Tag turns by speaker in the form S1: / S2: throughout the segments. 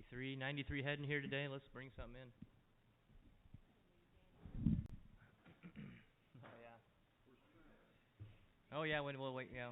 S1: 93 heading here today. Let's bring something in. Oh yeah. Oh yeah. When we'll wait. Yeah.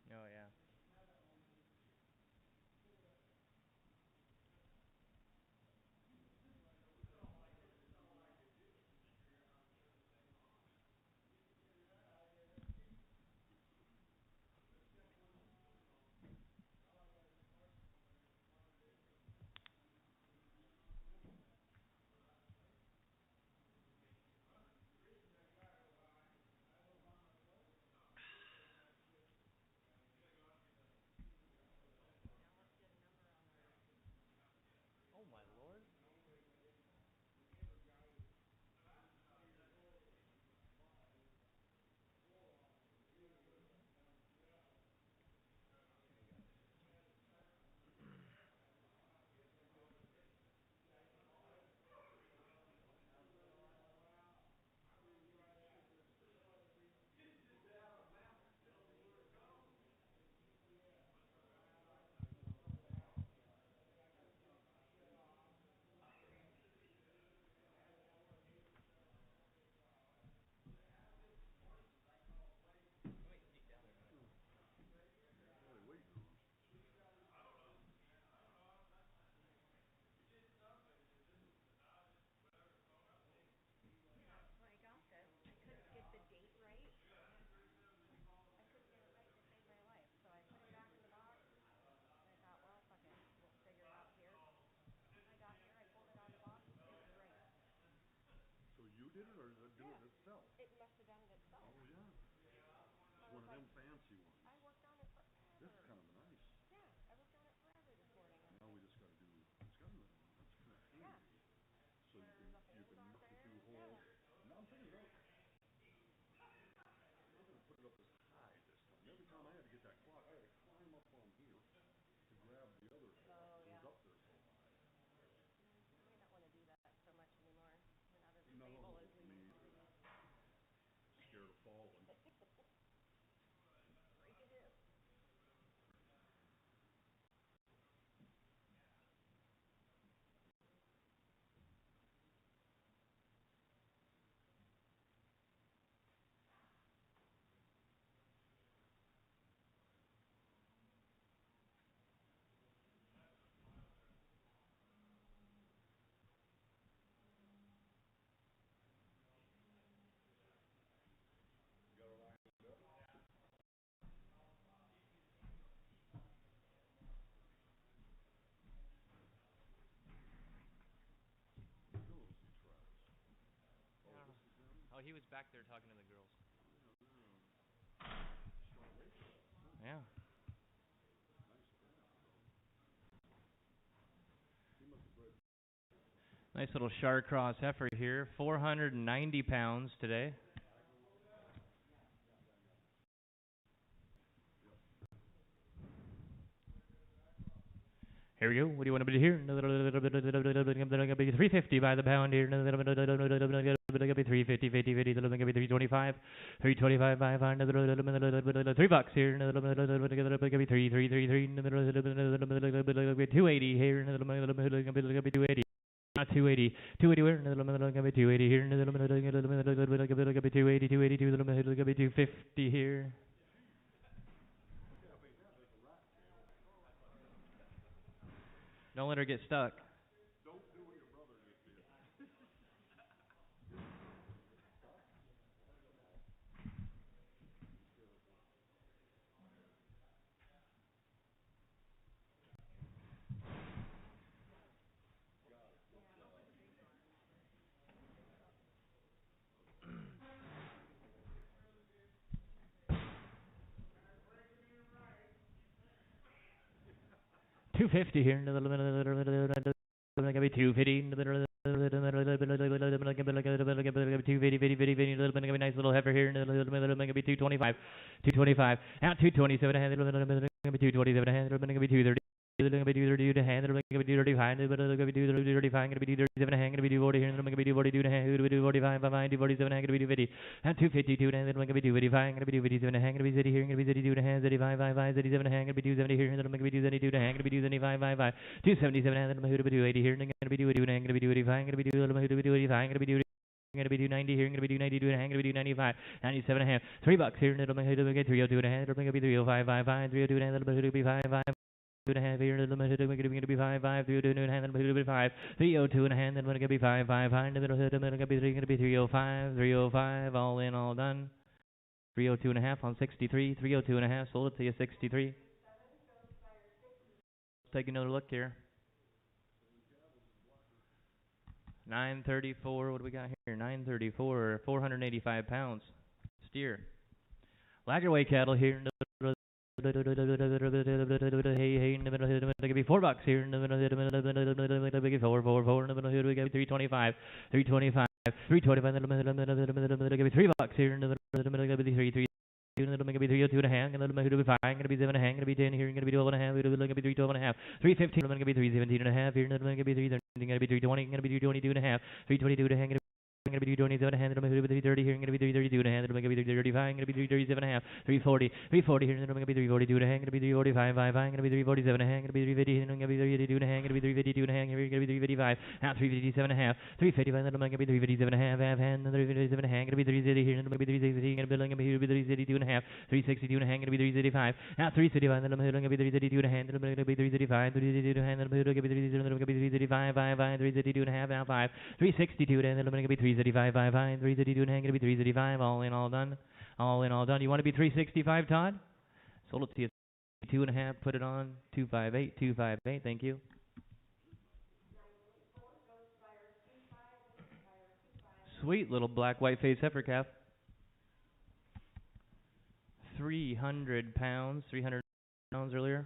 S1: Yeah. Oh yeah. Oh my lord.
S2: So you did it, or did it do it itself?
S3: It must have done it itself.
S2: Oh yeah. It's one of them fancy ones.
S3: I worked on it forever.
S2: This is kind of nice.
S3: Yeah, I worked on it forever this morning.
S2: Now we just got to do. It's got to. That's kind of
S3: Yeah.
S2: handy. So
S3: Where
S2: you
S3: the
S2: can
S3: holes are
S2: knock it
S3: there.
S2: through
S3: Yeah.
S2: holes. Now I'm thinking about. I'm not gonna put it up as high this time. Every time I had to get that clock, I had to climb up on here to grab the other clock.
S3: Oh
S2: It
S3: yeah.
S2: was up there so high.
S3: I might not want to do that so much anymore. We're not as
S2: No,
S3: stable as we
S2: me
S3: used to
S2: either.
S3: be.
S2: Scared of falling.
S3: Break a hip.
S2: You got a line up. Go see Travis. Oh,
S1: Yeah.
S2: this is them.
S1: Oh, he was back there talking to the girls.
S2: Yeah, strong weight class, huh?
S1: Yeah.
S2: Nice calf, though. He must have bred.
S1: Nice little Shar Cross heifer here. 490 pounds today.
S2: Yep.
S1: Here we go. What do you want to be here? 350 by the pound here. 350, 50, 50, 325, 325 by pound. $3 here. 280 here. 280. Not 280. 280 where? 280 here. 280, 280, 250 here. Don't let her get stuck.
S2: Don't do what your brother just did. Stuck? No. Be careful. Got it. Good job.
S1: 250 here. Gonna be 250. 250, nice little heifer here. Gonna be 225. 225. Out 227 ahead. Gonna be 227 ahead. Gonna be 230. Gonna be 232 to hand. Gonna be 235. Gonna be 235. Gonna be 237 hand. Gonna be 240 here. Gonna be 242 to hand. Gonna be 245. 247 hand. Gonna be 250. And 252 to hand. Gonna be 255. Gonna be 257 to hand. Gonna be 30 here. Gonna be 32 to hand. 35. 37 to hand. Gonna be 270 here. Gonna be 272 to hand. Gonna be 275. 277 hand. Gonna be 280 here. Gonna be 282 to hand. Gonna be 285. Gonna be 285. Gonna be 2. Gonna be 290 here, gonna be 292 and a hand, gonna be 295, 97 and a half, $3 here, it'll make 302 and a hand, it'll make 305, 302 and a hand, it'll be 5, 2 and a half here, it'll make gonna be 5, 302 and a hand, it'll be 5, 302 and a hand, then gonna be 5, 5, the middle hit, gonna be 3, gonna be 305, 305, all in, all done, 302 and a half on 63, 302 and a half, sold it to you 63. Take another look here. 934, what do we got here? 934, 485 pounds. Steer. Lager weight cattle here. Hey, in the middle, give me $4 here. In the middle, 4, in the middle, we got 325, 325, 325. In the middle, give me $3 here. In the middle, give me 3. In the middle, 302 and a hand, and the middle, be 5, gonna be 7 and a hand, gonna be 10 here, gonna be 12 and a half, gonna be 312 and a half, 315, gonna be 317 and a half here, gonna be 330, gonna be 320, gonna be 322 and a half, 322 and a hand, gonna be 327 and a hand, gonna be 330 here, gonna be 332 and a hand, gonna be 335, gonna be 337 and a half, 340, 340 here, gonna be 342 and a hand, gonna be 345, gonna be 347 and a hand, gonna be 350, gonna be 382 and a hand, gonna be 352 and a hand, gonna be 355, now 357 and a half, 355, gonna be 357 and a half, hand, 357 and a hand, gonna be 360 here, gonna be 360, gonna be 362 and a half, 362 and a hand, gonna be 335, now 335, gonna be 332 and a hand, gonna be 335, 332 and a hand, gonna be 335, 332 and a half, now 5, 362 and then gonna be 335, 332 and a hand, gonna be 335, all in, all done, all in, all done. You want to be 365, Todd? Sold it to you 2 and a half, put it on 258, 258, thank you. Sweet little black white face heifer calf. 300 pounds, 300 pounds earlier.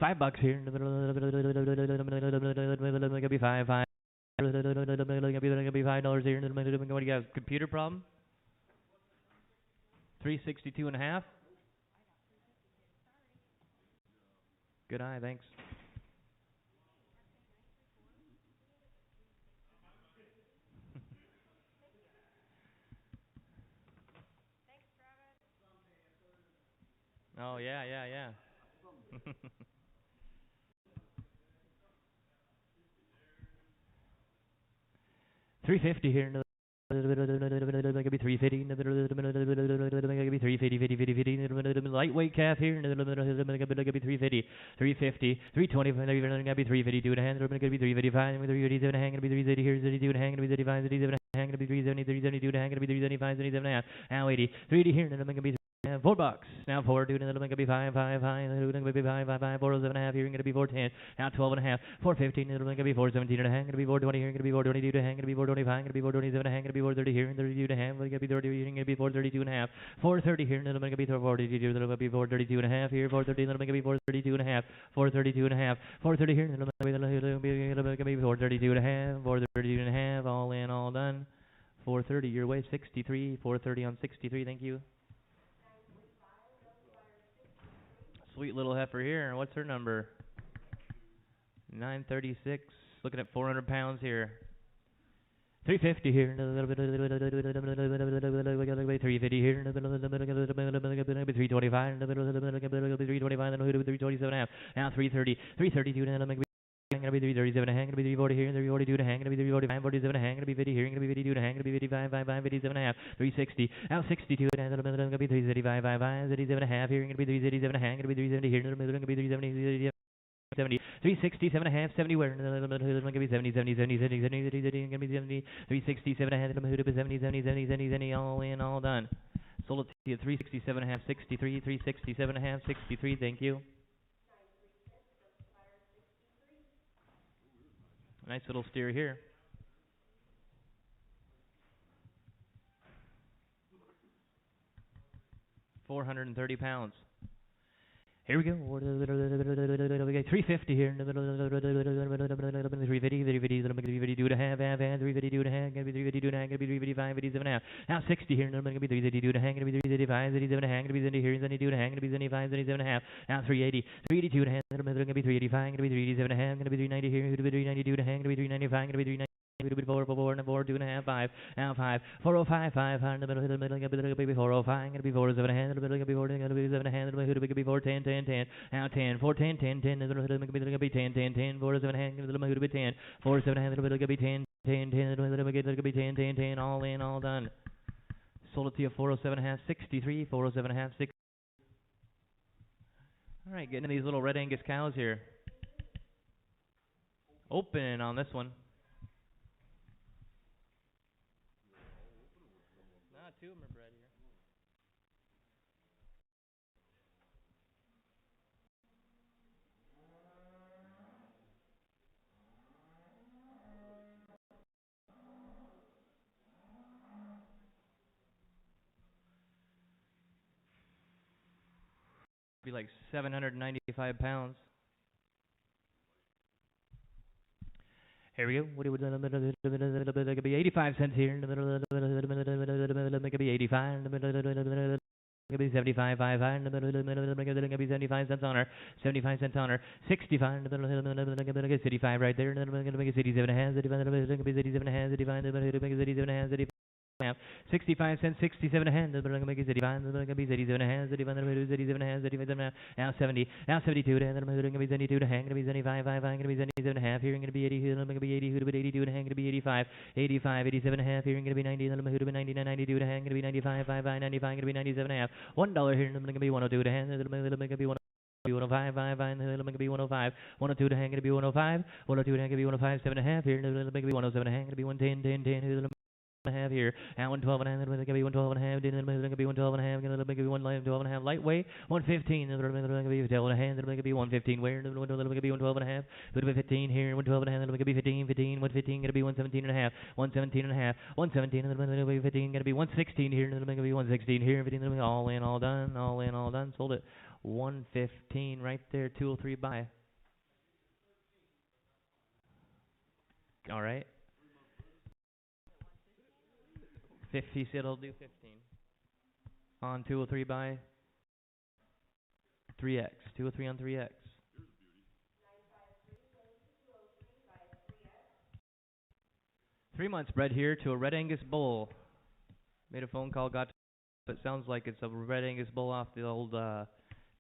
S1: $5 here. Gonna be 5, 5. Gonna be $5 here. What do you got? Computer problem? 362 and a half. Good eye, thanks. Oh yeah. 350 here. Gonna be 350. Gonna be 350, lightweight calf here. Gonna be 350, 350, 320. Gonna be 352 and a hand. Gonna be 355. 357 and a hand. Gonna be 330 here. 32 and a hand. Gonna be 35. 37 and a hand. Gonna be 370, 372 and a hand. Gonna be 375, 37 and a half. Now 80, 380 here. Gonna be $4. Now 4, dude, and then gonna be 5, 5, 5, and then gonna be 5, 5, 5, 407 and a half here, gonna be 410. Now 12 and a half, 415, and then gonna be 417 and a half, gonna be 420 here, gonna be 422 and a half, gonna be 425, gonna be 427 and a half, gonna be 430 here, and 32 and a half, gonna be 30 here, gonna be 432 and a half, 430 here, and then gonna be 442, and then gonna be 432 and a half here, 430, and then gonna be 432 and a half, 432 and a half, 430 here, and then gonna be 432 and a half, 432 and a half, all in, all done. 430 your way, 63, 430 on 63, thank you. Sweet little heifer here. What's her number? 936. Looking at 400 pounds here. 350 here. 350 here. 325. 325. 327 and a half. Now 330. 332. Gonna be 337 and a hand, gonna be 340 here, 342 and a hand, gonna be 345, 47 and a hand, gonna be 50 here, gonna be 52 and a hand, gonna be 55, 55, 57 and a half, 360, now 62 and a hand, gonna be 335, 55, 37 and a half here, gonna be 337 and a hand, gonna be 370 here, gonna be 370, 70, 367 and a half, 70 where, gonna be 70, 70, 70, 70, 70, 70, gonna be 70, 367 and a half, gonna be 70, 70, 70, 70, 70, all in, all done. Sold it to you 367 and a half, 63, 367 and a half, 63, thank you. Nice little steer here. $430. Here we go. 350 here. 350, 352 and a half, 352 and a half, gonna be 352 and a half, gonna be 355, 87 and a half. Now 60 here, gonna be 352 and a half, gonna be 355, 87 and a half, gonna be 70 here, 72 and a half, gonna be 75, 77 and a half. Now 380, 382 and a half, gonna be 385, gonna be 387 and a half, gonna be 390 here, gonna be 392 and a half, gonna be 395, gonna be 390. 4, 2 and a half, 5, now 5, 405, 5, in the middle, gonna be 405, gonna be 407 and a half, in the middle, gonna be 4, gonna be 7 and a half, in the middle, gonna be 4, 10, 10, 10, now 10, 4, 10, 10, 10, in the middle, gonna be 10, 10, 10, 4, 7 and a half, in the middle, gonna be 10, 4, 7 and a half, in the middle, gonna be 10, 10, 10, in the middle, gonna be 10, 10, 10, all in, all done. Sold it to you 407 and a half, 63, 407 and a half, 6. All right, getting these little red Angus cows here. Open on this one. Two of them are bred here. Be like 795 pounds. Here we go. What do we do? It could be 85 cents here. It could be 85. It could be 75, 5, it could be 75 cents on her. 75 cents on her. 65. City 5 right there. City 7 and a half. City 5. It could be 87 and a half. City 5. City 7 and a half. City 65 cents, 67 and a half, the burger make it 85, the burger be 87 and a half, 85 and a half, 87 and a half, now 70, now 72, and the burger gonna be 72 and a half, gonna be 75, 5, gonna be 77 and a half, here gonna be 80, here gonna be 80, who'd be 82 and a half, gonna be 85, 85, 87 and a half, here gonna be 90, and the who'd be 99, 92 and a half, gonna be 95, 5, 95, gonna be 97 and a half, $1 here, gonna be 102 and a half, the gonna be 105, 5, and the gonna be 105, 102 to hang gonna be 105, 102 to hang gonna be 105, 7 and a half here, the gonna be 107 and a hang gonna be 110, 10, 10, and a half here, and 112 and a half, then gonna be 112 and a half, then gonna be 112 and a half, gonna be 112 and a half, lightweight, 115, then gonna be 12 and a half, then gonna be 115, where, then gonna be 112 and a half, gonna be 15 here, 112 and a half, then gonna be 15, 15, 115, gonna be 117 and a half, 117 and a half, 117, and then gonna be 15, gonna be 116 here, then gonna be 116 here, 15, then all in, all done, all in, all done, sold it, 115 right there, 203 buy. All right. 50 said I'll do 15. On 203 by 3x. 203 on 3x. 3 months bred here to a red Angus bull. Made a phone call, got to it sounds like it's a red Angus bull off the old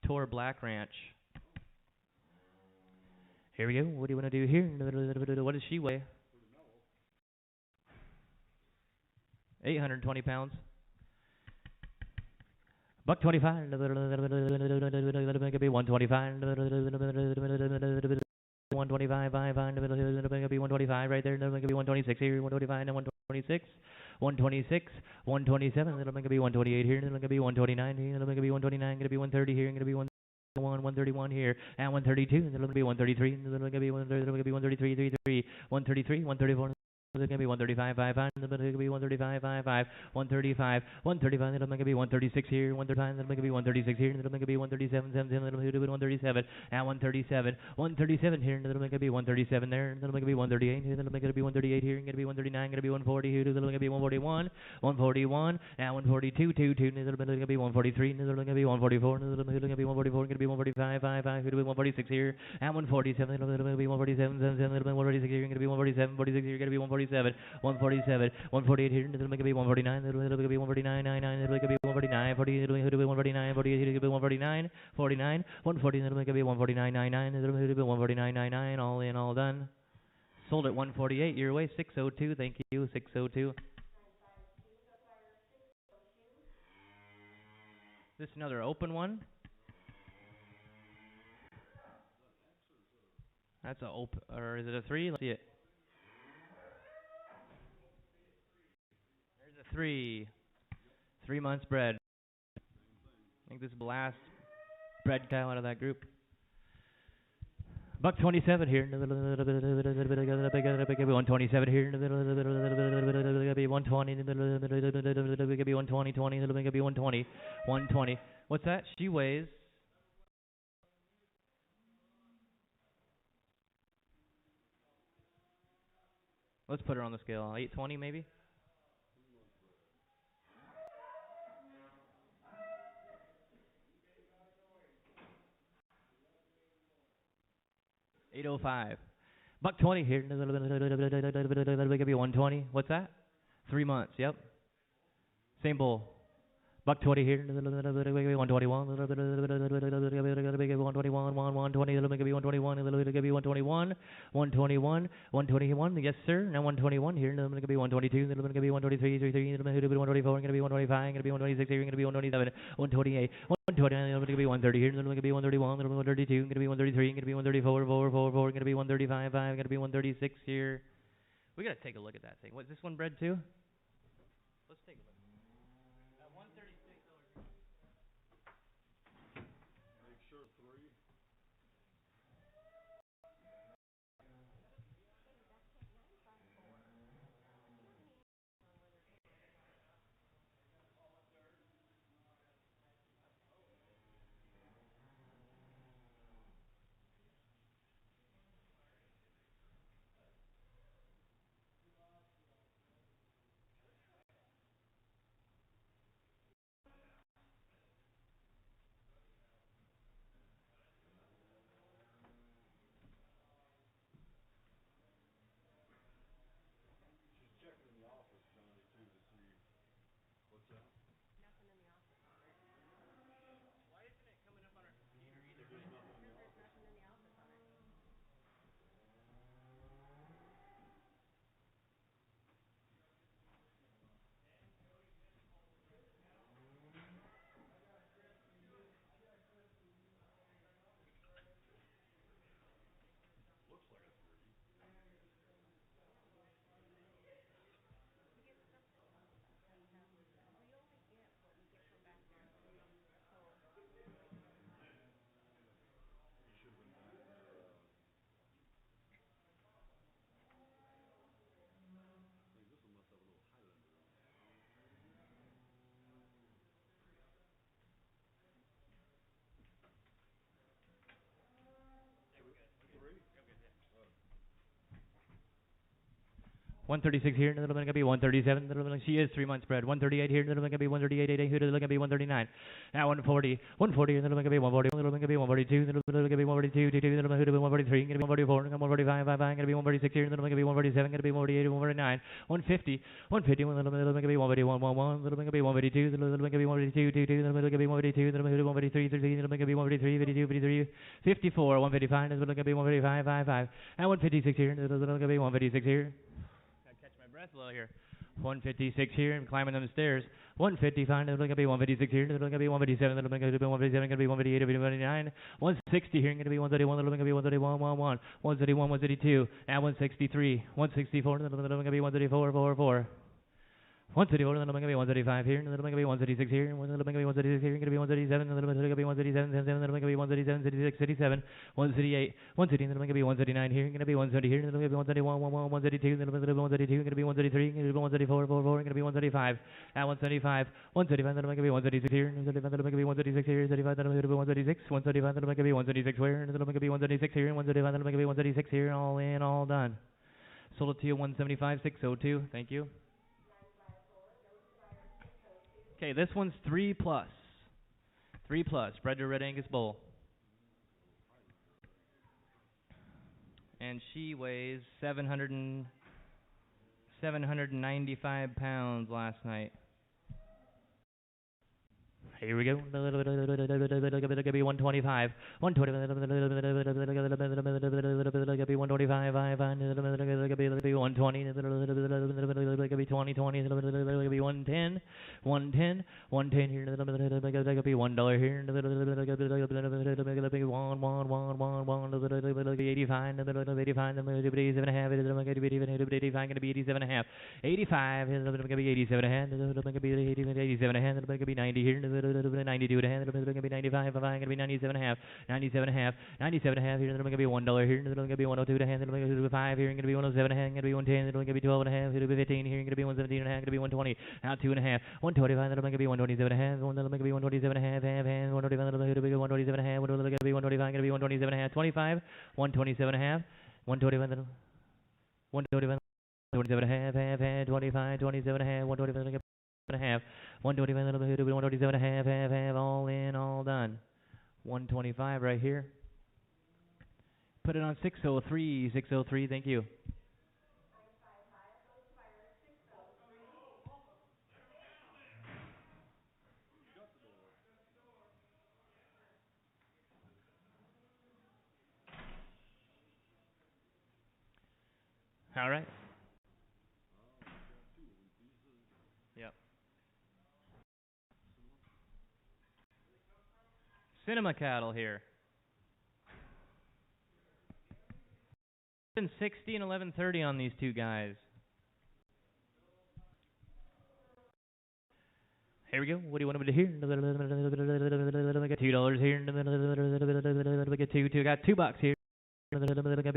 S1: Tor Black Ranch. Here we go. What do you want to do here? What does she weigh? 820 pounds. $125. Could be 125. 125, 5, 125 right there. Could be 126 here. 125 and 126. 126, 127. It'll make it be 128 here. It'll be 129 here. It'll make it be 129. Gonna be 130 here. Gonna be 131 here. And 132. It'll be 133. It'll be 133, 33, 133, 134. It's going to be 135, 5, 5, it's going to be 135, 5, 5, 135, 135, it'll make it be 136 here, 135, it'll make it be 136 here, it'll make it be 137, 7, it'll make it be 137, and 137, 137 here, it'll make it be 137 there, it'll make it be 138 here, it'll make it be 138 here, it'll be 139, it'll be 140 here, it'll make it be 141, 141, and 142, 2, 2, it'll make it be 143, it'll make it be 144, it'll make it be 144, it'll be 145, 5, 5, it'll be 146 here, and 147, it'll make it be 147, 7, it'll be 146 here, it'll be 147, 46 here, it'll be 147, 147, 148 here, it'll make it be 149, it'll make it be 149, 99, it'll make it be 149, 40, it'll make it be 149, 48, it'll be 149, 49, 140, it'll make it be 149, 99, it'll make it be 149, 99, all in, all done. Sold at 148, your way, 602, thank you, 602. This another open one? That's a open, or is it a 3? Let's see it. There's a 3. 3 months bred. I think this is the last bred cow out of that group. $127 here. 127 here. 120. 120. 120. What's that? She weighs Let's put her on the scale. 820 maybe. 805. Buck 20 here. Give you 120. What's that? 3 months. Yep. Same bull. Buck 20 here. 121. 121. 120. Let me give you 121. Let me give you 121. 121. 121. Yes, sir. Now 121 here. Let me give you 122. Let me give you 123. 33. Let me give you 124. Going to be 125. Going to be 126 here. Going to be 127. 128. 129. Let me give you 130 here. Let me give you 131. Let me 132. Going to be 133. Going to be 134. 4. Going to be 135. 5. Going to be 136 here. We gotta take a look at that thing. What's this one bred to? Let's take a look. At 136.
S2: Make sure 3. She's checking in the office, Johnny, too, to see what's that.
S3: Nothing in the office on it.
S1: Why isn't it coming up on our computer either?
S2: There's nothing in the
S3: Because there's
S2: office.
S3: nothing in the office on it.
S2: Looks like a 3.
S3: We get stuff that we have. We only get what we get from back there. So
S2: You should have been back there, I think this one must have a little Highlander on it.
S1: Yeah, we're good. We're good.
S2: 3?
S1: Real good. Yeah.
S2: Oh.
S1: 136 here, little bit gonna be 137. Little bit, she is 3 months bred. 138 here, little bit gonna be 138. Here, little gonna be 139. Now 140. 140, little bit gonna be 140. Little bit gonna be 142. Little bit gonna be 142. 22. Little bit gonna be 143. Gonna be 144. Gonna be 145. 55. Gonna be 146 here. Little bit gonna be 147. Gonna be 148. 149. 150. 150. Little bit gonna be 151. 11. Little bit gonna be 152. Little bit gonna be 152. 22. Little bit gonna be 152. Little bit gonna be 143. 13. Little bit gonna be 143. 52. 53. 54. 155. Little bit gonna be 155. 55. And 156 here. Little bit gonna be 156 here. Catch my breath a little here. 156 here and climbing them stairs. 155, it'll be 156 here, it'll be 157, it'll be 157, gonna be 158, it'll be 159, 160 here, gonna be 131, it'll be 131, 131, 132, and 163, 164, it'll be 134, 4. 134, and then I'm going to be 135 here, and then I'm going to be 136 here, and then I'm going to be 136 here, and going to be 137, and then I'm going to be 137, and then I'm going to be 137, 36, 37, 138, 130, and then I'm going to be 139 here, and going to be 170 here, and then I'm going to be 131, 132, and then I'm going to be 132, and going to be 133, and going to be 134, 4, and going to be 135, at 135, 135, then I'm going to be 136 here, and 135, then I'm going to be 136 here, 35, then I'm going to be 136, 135, then I'm going to be 136 where, and then I'm going to be 136 here, and 135, then I'm going to be 136 here, all in, all done. Sold it to you 175, 602. Thank you. Okay, this one's 3 plus. 3 plus. Bred to Red Angus Bull. And she weighs 795 pounds last night. Here we go. Be 125. 125. Be 125. 120. Be 20. Be 110. 110. 110 here. Be $1 here. Be 85. 85. 87 and a half. 85. Gonna be 87 and a half. 85. Gonna be 87 and a half. Gonna be 87 and a half. Gonna be 90 here. 92 and a half. Gonna be 95. Gonna be 97 and a half. 97 and a half. 97 and a half here. Gonna be $1 here. Gonna be 102 and a half. Gonna be 5 here. Gonna be 107 and a half. Gonna be 110. Gonna be 12 and a half. Gonna be 15 here. Gonna be 117 and a half. Gonna be 120. Now 2 and a half. 125. Gonna be 127 and a half. Gonna be 127 and a half. 125. Gonna be 127 and a half. Gonna be 125. Gonna be 127 and a half. 25. 127 and a half. 125. 125. 27 and a half, half, 25, 27 and a half, 127 and a half, 125, 127 and a half, half, all in, all done. 125 right here. Put it on 603, 603, thank you. All right. Yep. Cinema cattle here. 1160 and 1130 on these two guys. Here we go. What do you want me to hear? $2 here. Two. Got $2 here. Be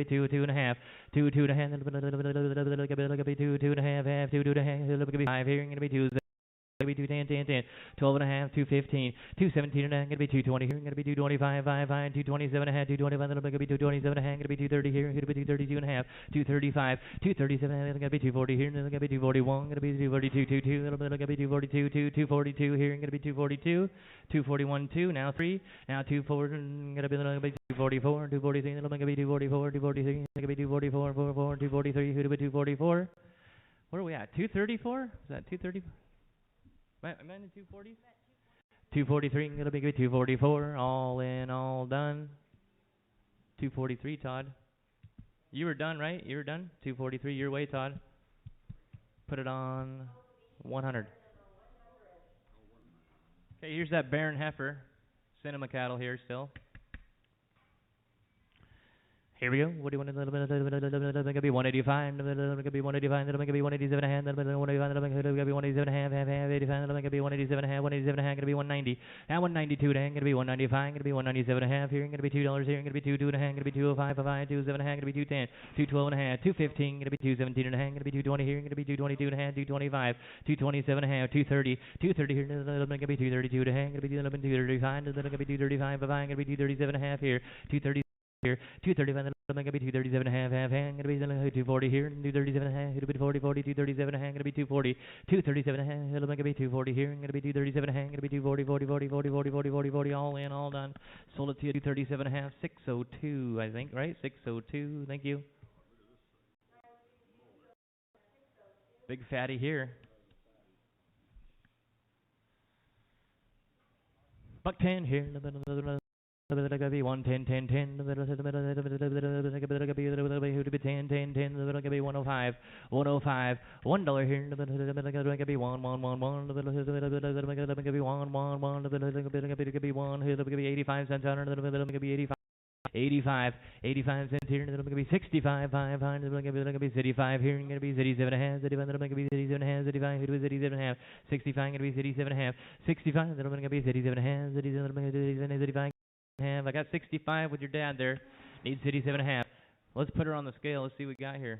S1: two and a half, two and a half, two and a half, two and a half, five here, gonna be two. Gonna be 210, 12 and a half, 215, 217 and a half, gonna be 220 here, gonna be 225, 5, 227 and a half, 225, gonna be 227 and a half, gonna be 230 here, gonna be 232 and a half, 235, 237 and a half, gonna be 240 here, gonna be 241, gonna be 242, 22, gonna be 242, 242 here, gonna be 242, 241, 2, now 3, now 24, gonna be 244, 243, gonna be 244, 243, gonna be 244, 243, gonna be 244. Where are we at? 234? Is that 234? Am I in the 240s? 243, gonna be 244, all in, all done. 243, Todd. You were done, right? You were done? 243, your way, Todd. Put it on 100. Okay, here's that Baron Heifer. Cinema cattle here still. Here we go. What do you want to do? Gonna be 185. Gonna be 185. Gonna be 187 and a half. Gonna be 187 and a half. Half 85. Gonna be 187 and a half. 187 and a half. Gonna be 190. Now 192 and a half. Gonna be 195. Gonna be 197 and a half. Here gonna be $2 here. Gonna be 2 and a half. Gonna be 205. 27 and a half. Gonna be 210. 212 and a half. 215. Gonna be 217 and a half. Gonna be 220 here. Gonna be 222 and a half. 225. 227 and a half. 230. 230 here. Gonna be 232 and a half. Gonna be 235. Gonna be 235. Gonna be 237 and a half here. 230 here, 235, gonna be 237 and a half, gonna be 240 here, 237 and a half, gonna be 40, 237 and a half, gonna be 240, 237 and a half, gonna be 240 here, gonna be 237 and a half, gonna be 240, 40, all in, all done. Sold it to you 237 and a half, 602, I think, right? 602, thank you. Big fatty here. $110 here. Gonna be 110, 10, 10. Gonna be 10, 10, 10. Gonna be 105, 105. $1 here. Gonna be 1, 1, 1, 1. Gonna be 1, 1, 1. Gonna be 1. Gonna be 85 cents out. Gonna be 85. 85 cents here, and then it'll be 65, 5, and then it'll be 65 here, and it'll be 37 and a half, 35, and then it'll be 37 and a half, 35, it'll be 37 and a half, 65, and it'll be 37 and a half, 65, and then it'll be 37 and a half, 37, and then it'll be 35 and a half. I got 65 with your dad there. Need 37 and a half. Let's put her on the scale. Let's see what we got here.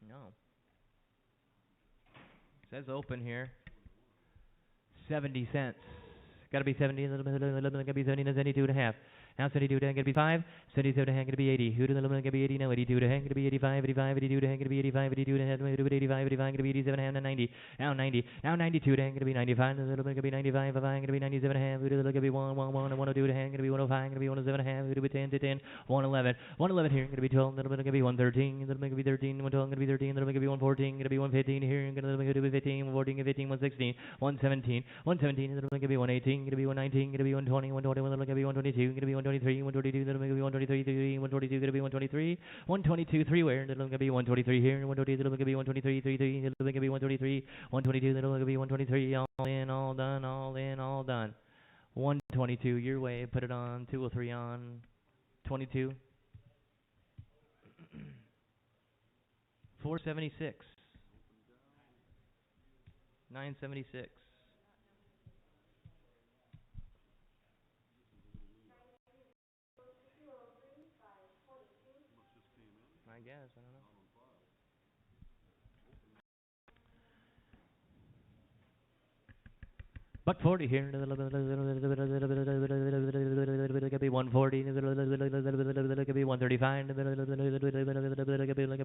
S1: No. Says open here. 70 cents. Gotta be 70, gotta be 70, 72 and a half. Now 72 to hang, gonna be 5, 77 to hang, gonna be 80. Who to the limit, gonna be 80 now, 82 to hang, gonna be 85, 85, 82 to hang, gonna be 85, 82 to hang, gonna be 85, 85, gonna be 87 and 90. Now 90, now 92 to hang, gonna be 95, the little bit gonna be 95, 5, gonna be 97 and a half. Who to the gonna be 1, 1, 1, and 102 to hang, gonna be 105, gonna be 107 and a half. Who to be 10 to 10, 111, 111 here, gonna be 12, little bit gonna be 113, little bit gonna be 13, 112, gonna be 13, little bit gonna be 114, gonna be 115 here, gonna be 15, 114, 15, 116, 117, 117, little bit gonna be 118, gonna be 119, gonna be 120, 121, little gonna be 122, gonna be 123, 122. Gonna be 123, 122, gonna be 123, 122, 3 where, little gonna be 123 here, 123, little gonna be 123, 3, little gonna be 123, 122, little gonna be 123, all in, all done, all in, all done. 122, your way, put it on, 203 on, 22. 476. 976. I guess, I don't know. Buck 40 here. Could be 140. Could be 135. Could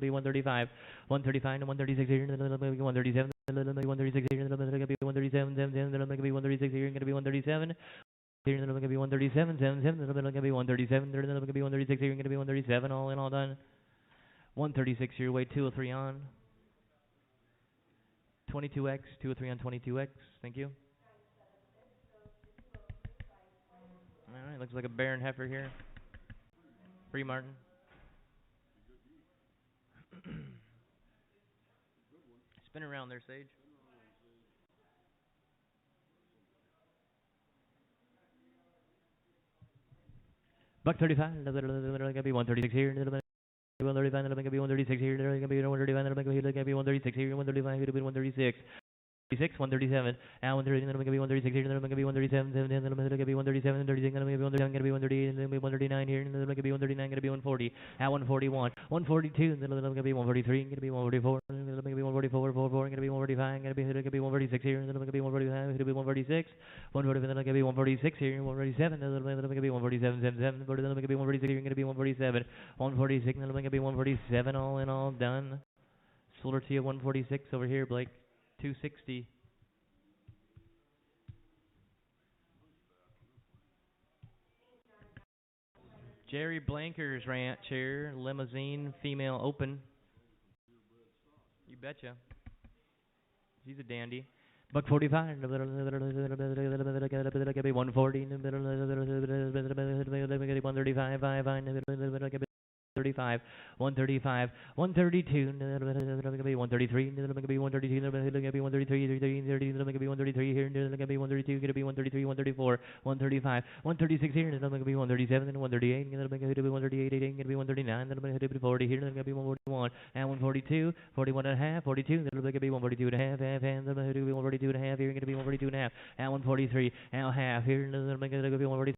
S1: be 135. 135 to 136 here. 137. 136 here. Could be 137. Could be 136 here. Could be 137. Here, could be 137. could be 137. Could be 136 here. Could be 137. All in, all done. 136 here. Weight 203 on. 22x. 203 on 22x. Thank you. Alright, looks like a Baron heifer here. Free Martin. Spin around there, Sage. Buck 35. Gonna be 136 here. 135. Gonna be 136 here. Gonna be 135. Gonna be 136 here. 135. Gonna be 136. 137, now 130, then I'm going to be 136 here, then I'm going to be 137, then I'm going to be 137, 36, then I'm going to be 137, going to be 138, then I'm going to be 139 here, then I'm going to be 139, going to be 140, at 141, 142, then I'm going to be 143, going to be 144, then I'm going to be 144, 44, going to be 145, going to be 146 here, then I'm going to be 145, going to be 146, 145, then I'm going to be 146 here, 147, then I'm going to be 147, 77, then I'm going to be 146 here, going to be 147, 146, then I'm going to be 147, all in all, done. Solar T at 146 over here, Blake. 260. Jerry Blanker's ranch here, limousine, female open. You betcha. She's a dandy. Buck 45. Could be 140. 135. 35, 135, 132, gonna be 133, gonna be 132, gonna be 133, 30, gonna be 133 here, gonna be 132, gonna be 133, 134, 135, 136 here, gonna be 137, 138, gonna be 138, gonna be 139, gonna be 40 here, gonna be 141, and 142, 41 and a half, 42, gonna be 142 and a half, and gonna be 142 and a half here, gonna be 142 and a half, and 143, and half here, gonna be 143.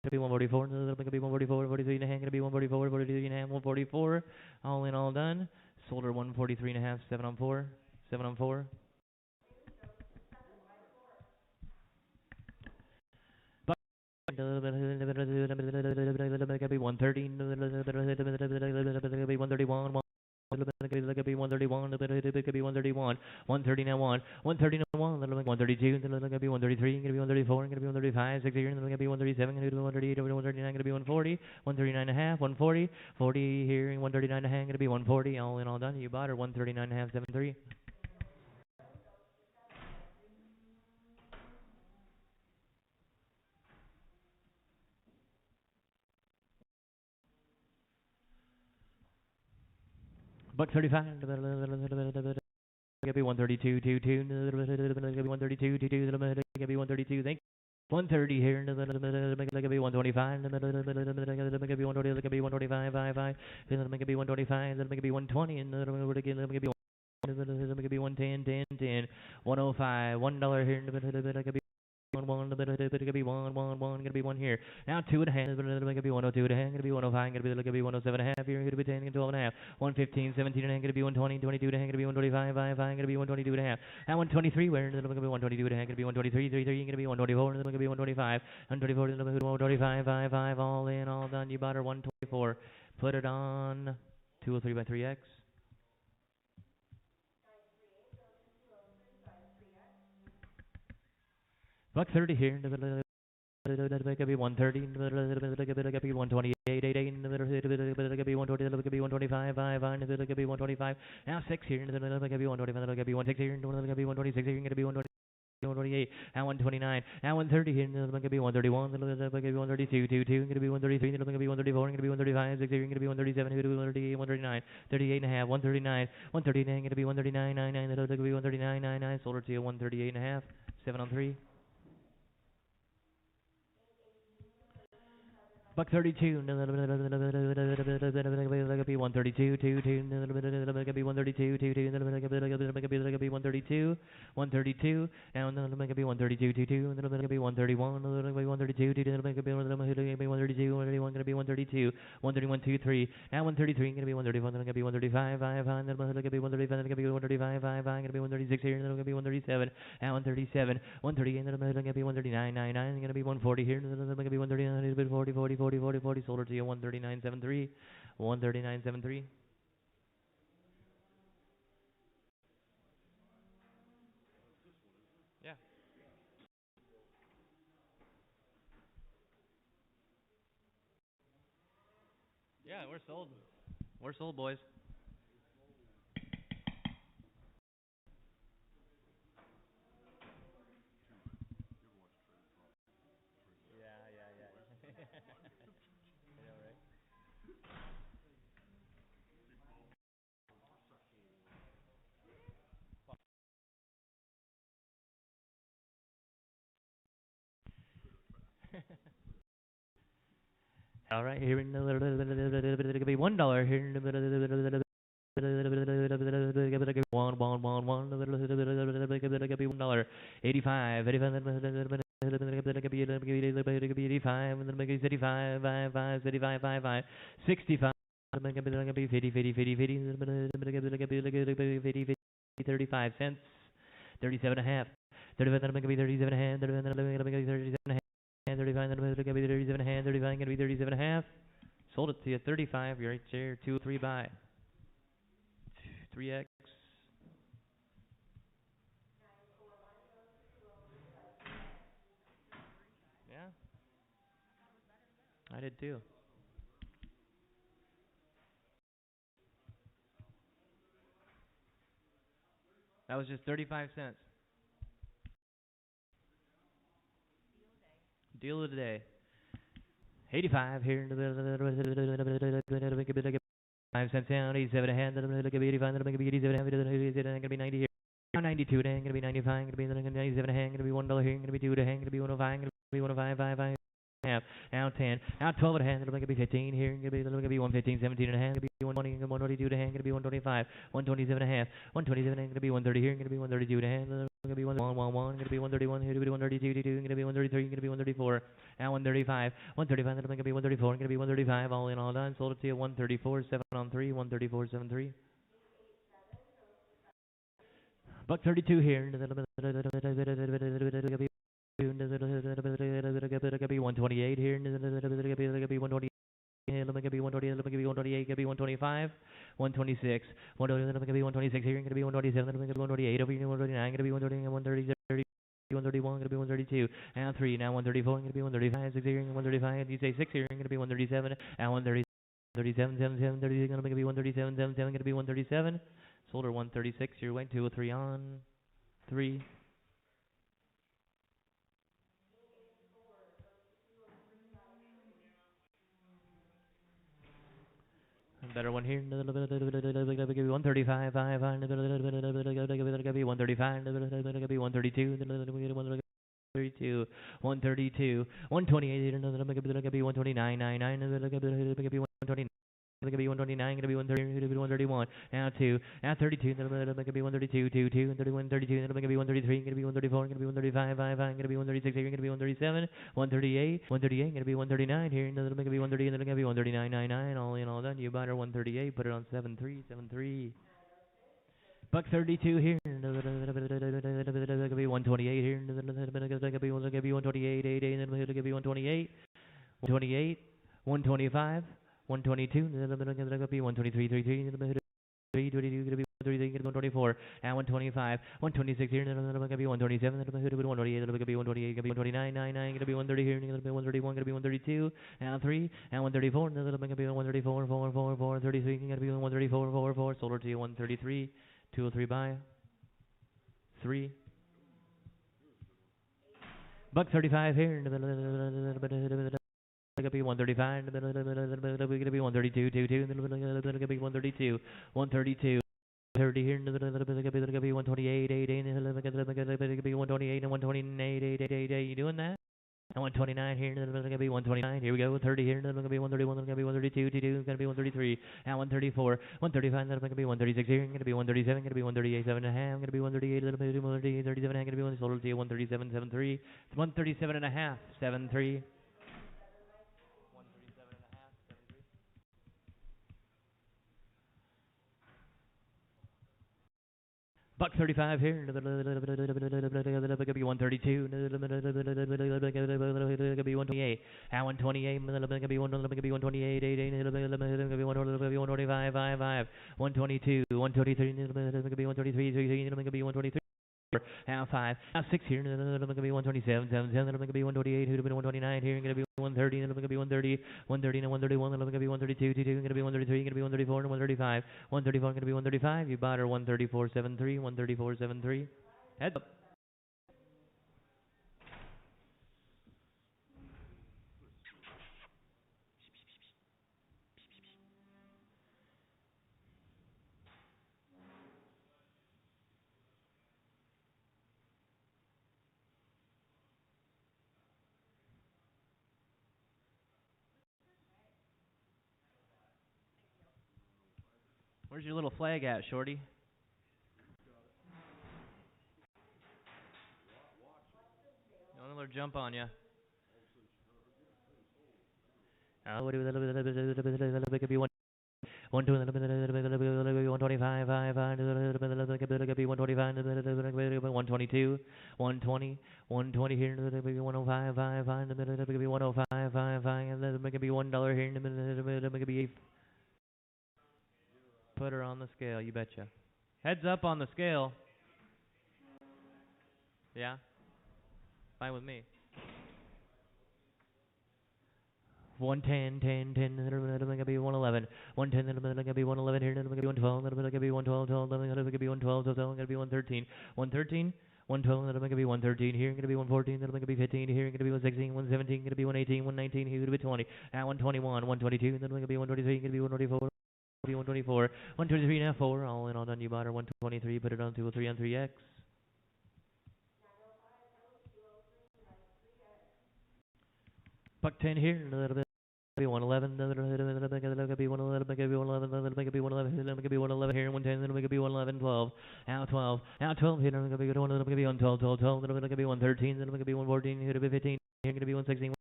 S1: Gonna be 144, gonna be 144, 43 and a half, gonna be 144, 43 and a half, 144, all in, all done. Sold her 143 and a half, 7 on 4, 7 on 4. Gonna be 130, gonna be 131, could be 131, could be 131, 130 now 130 now 132, gonna be 133, gonna be 134, gonna be 135, 6 here, gonna be 137, gonna be 138, 139, gonna be 140, 139 and a half, 140, 40 here, 139 and a half, gonna be 140, all in, all done. You bought her 139 and a half, 73. Buck 35. Gonna be 132, 22, gonna be 132, 22, gonna be 132, thank you. 130 here, gonna be 125, gonna be 120, gonna be 125, 5, gonna be 125, gonna be 120, and gonna be 110, 10, 10, 105, $1 here, gonna be 1, gonna be 1, gonna be 1 here. Now 2 and a half, gonna be 102 and a half, gonna be 105, gonna be 107 and a half here, gonna be 10, 12 and a half, 115, 17 and a half, gonna be 120, 22 and a half, gonna be 125, 5, gonna be 122 and a half. Now 123, where gonna be 122 and a half, gonna be 123, 33, gonna be 124, gonna be 125, 124, gonna be 125, 5, all in, all done. You bought her 124. Put it on 203 by 3x. Buck 30 here. Could be 130. Could be 128. 88. Could be 120. Could be 125. 5. Could be 125. Now 6 here. Could be 125. Could be 126 here. Could be 126 here. Could be 128. Now 129. Now 130 here. Could be 131. Could be 132. 22. Could be 133. Could be 134. Could be 135. 6 here. Could be 137. Could be 138. 139. 38 and a half. 139. 139. Could be 139. 99. Could be 139. 99. Sold her to you 138 and a half. 7 on 3. Buck 32, could be 132, 2, 2, could be 132, 2, 2, could be 132, 132. Now in the middle make it be 132, 22. In the middle make it be 131. In the middle make it be 132, 22. In the middle make it be 132, 131. Gonna be 132, 131, 23. Now 133. Gonna be 131. Then gonna be 135, 5. In the middle gonna be 135. Then gonna be 135, 5. Gonna be 136 here. And then gonna be 137. Now 137, 130. In the middle gonna be 139, 99. Gonna be 140 here. And then gonna be 139, 40, 40, 40, 40, 40. Sold her to you 139.73, 139.73. Yeah. Yeah, we're sold. We're sold, boys. Yeah, yeah, yeah. I know, right? All right, here in the could be $1 here in the could be $1. 85, 85, 85, 85, 5, 85, 5, 5, 65. Be 50, 50, 50, 50, 35 cents, 37 and a half, 35, then make it be 37 and a half, 35, then make it be 37 and a half, 35, then make it be 37 and a half, 35, gonna be 37 and a half. Sold it to you 35. You're right there. 2, 3 buy. 3x. Yeah, I did too. That was just 35 cents. Deal of the day. 85 here. 5 cents down. 87 a hand. Then make it be 85. Then make it be 87 a hand. Then gonna be 90 here. Now 92 then gonna be 95. Gonna be 97 a hand. Gonna be $1 here. Gonna be 2 a hand. Gonna be 105. Gonna be 105. 5 5. Half. Now 10. Now 12 and a half. It'll make it be 15 here. It'll make it be 115, 17 and a half. It'll be 120, 122 and a half. It'll be 125, 127 and a half. 127 and it'll be 130 here. It'll be 132 and a half. It'll be 111. It'll be 131 here. It'll be 132, 22. It'll be 133. It'll be 134. Now 135. 135. It'll make it be 134. It'll be 135. All in, all done. Sold it to you 134, 7 on 3. 134, 7 3. Buck 32 here. Be 128 here. Be 120. Let me be 120. Let me be 128. Let me be 125. 126. 120. Let me be 126 here. Gonna be 127. Let me be 128 over here. 129. Gonna be 130. 130. 131, gonna be 132, and 3, now 134, gonna be 135, 6 here, 135, you say 6 here, gonna be 137, and 130, 37, 7, 7, 30, gonna be 137, 7, 7, gonna be 137, sold her 136, you're went 2 or 3 on, 3. Better one here. 135, 5, 135, 132, 132, 132, 128, 129, 99, 129. Gonna be 129, gonna be 130, gonna be 131, now 2, now 32, gonna be 132, 2, 2, 31, 32, gonna be 133, gonna be 134, gonna be 135, 5, 5, gonna be 136, here, gonna be 137, 138, 138, gonna be 139, here, gonna be 130, and then gonna be 139, 99, all in, all done, you bought her 138, put it on 7-3, 7-3. Buck 32 here, gonna be 128 here, gonna be 128, 8, 8, gonna be 128, 128, 125. 122, gonna be 123, 33, gonna be 322, gonna be 133, gonna be 124, and 125, 126 here, gonna be 127, gonna be 128, gonna be 128, gonna be 129, 99, gonna be 130 here, gonna be 131, gonna be 132, and 3, and 134, gonna be 134, 4, 4, 4, 33, gonna be 134, 4, 4, sold her to you 133, 203 buy, 3. Buck 35 here, gonna be 135, gonna be 132, 2, 2, gonna be 132, 132, 30 here, gonna be 128, 8, 8, gonna be 128 and 128, 8, 8, 8, 8, you doing that? And 129 here, gonna be 129, here we go, 30 here, gonna be 131, gonna be 132, 22, gonna be 133, and 134, 135, that'll make it be 136 here, gonna be 137, gonna be 138, 7.5, gonna be 138, little bit 138, 37, gonna be 1, total to 137, 73, it's 137 and a half, 73. Buck 35 here. Could be 132. Could be 128. At 128. Could be 128. 125. 122. 123. Could be 123. Could be 123. Now 5. Now 6 here. Going to be 127. 7. Going to be 128. Who'd have been 129 here? Going to be 130. Going to be 130. 130 and 131. Going to be 132. 22. Going to be 133. Going to be 134 and 135. 134. Going to be 135. You bought her 134.73. 134.73. Heads up. Where's your little flag at, Shorty? Another jump on you. What do it could be 125, 122, 120, 120 here, maybe 105, 105, 105, and then maybe $1 here, maybe put her on the scale, you betcha. Heads up on the scale. Yeah, fine with me. 110, 10, 10, then it'll be 111. 110, then it'll be 111 here, then it'll be 112, then it'll be 112, 12, then it'll be 112, so it'll be 113. 113, 112, then it'll be 113 here, gonna be 114, then it'll be 15 here, gonna be 116, 117, gonna be 118, 119 here, gonna be 20. At 121, 122, then it'll be 123, gonna be 124. 124, 123 and a half, 4, all in, all done, you bought her 123, put it on 203 on 3X. Buck 10 here, a little bit. Be 111, then it'll be 111, make it be 111, then it'll be 111, then it'll be 111 here, 110, then it'll be 111, 12, out 12, out 12 here, it'll be 1, it'll be 112, 12, 12, then it'll be 113, then it'll be 114, here it'll be 15, here it'll be 116,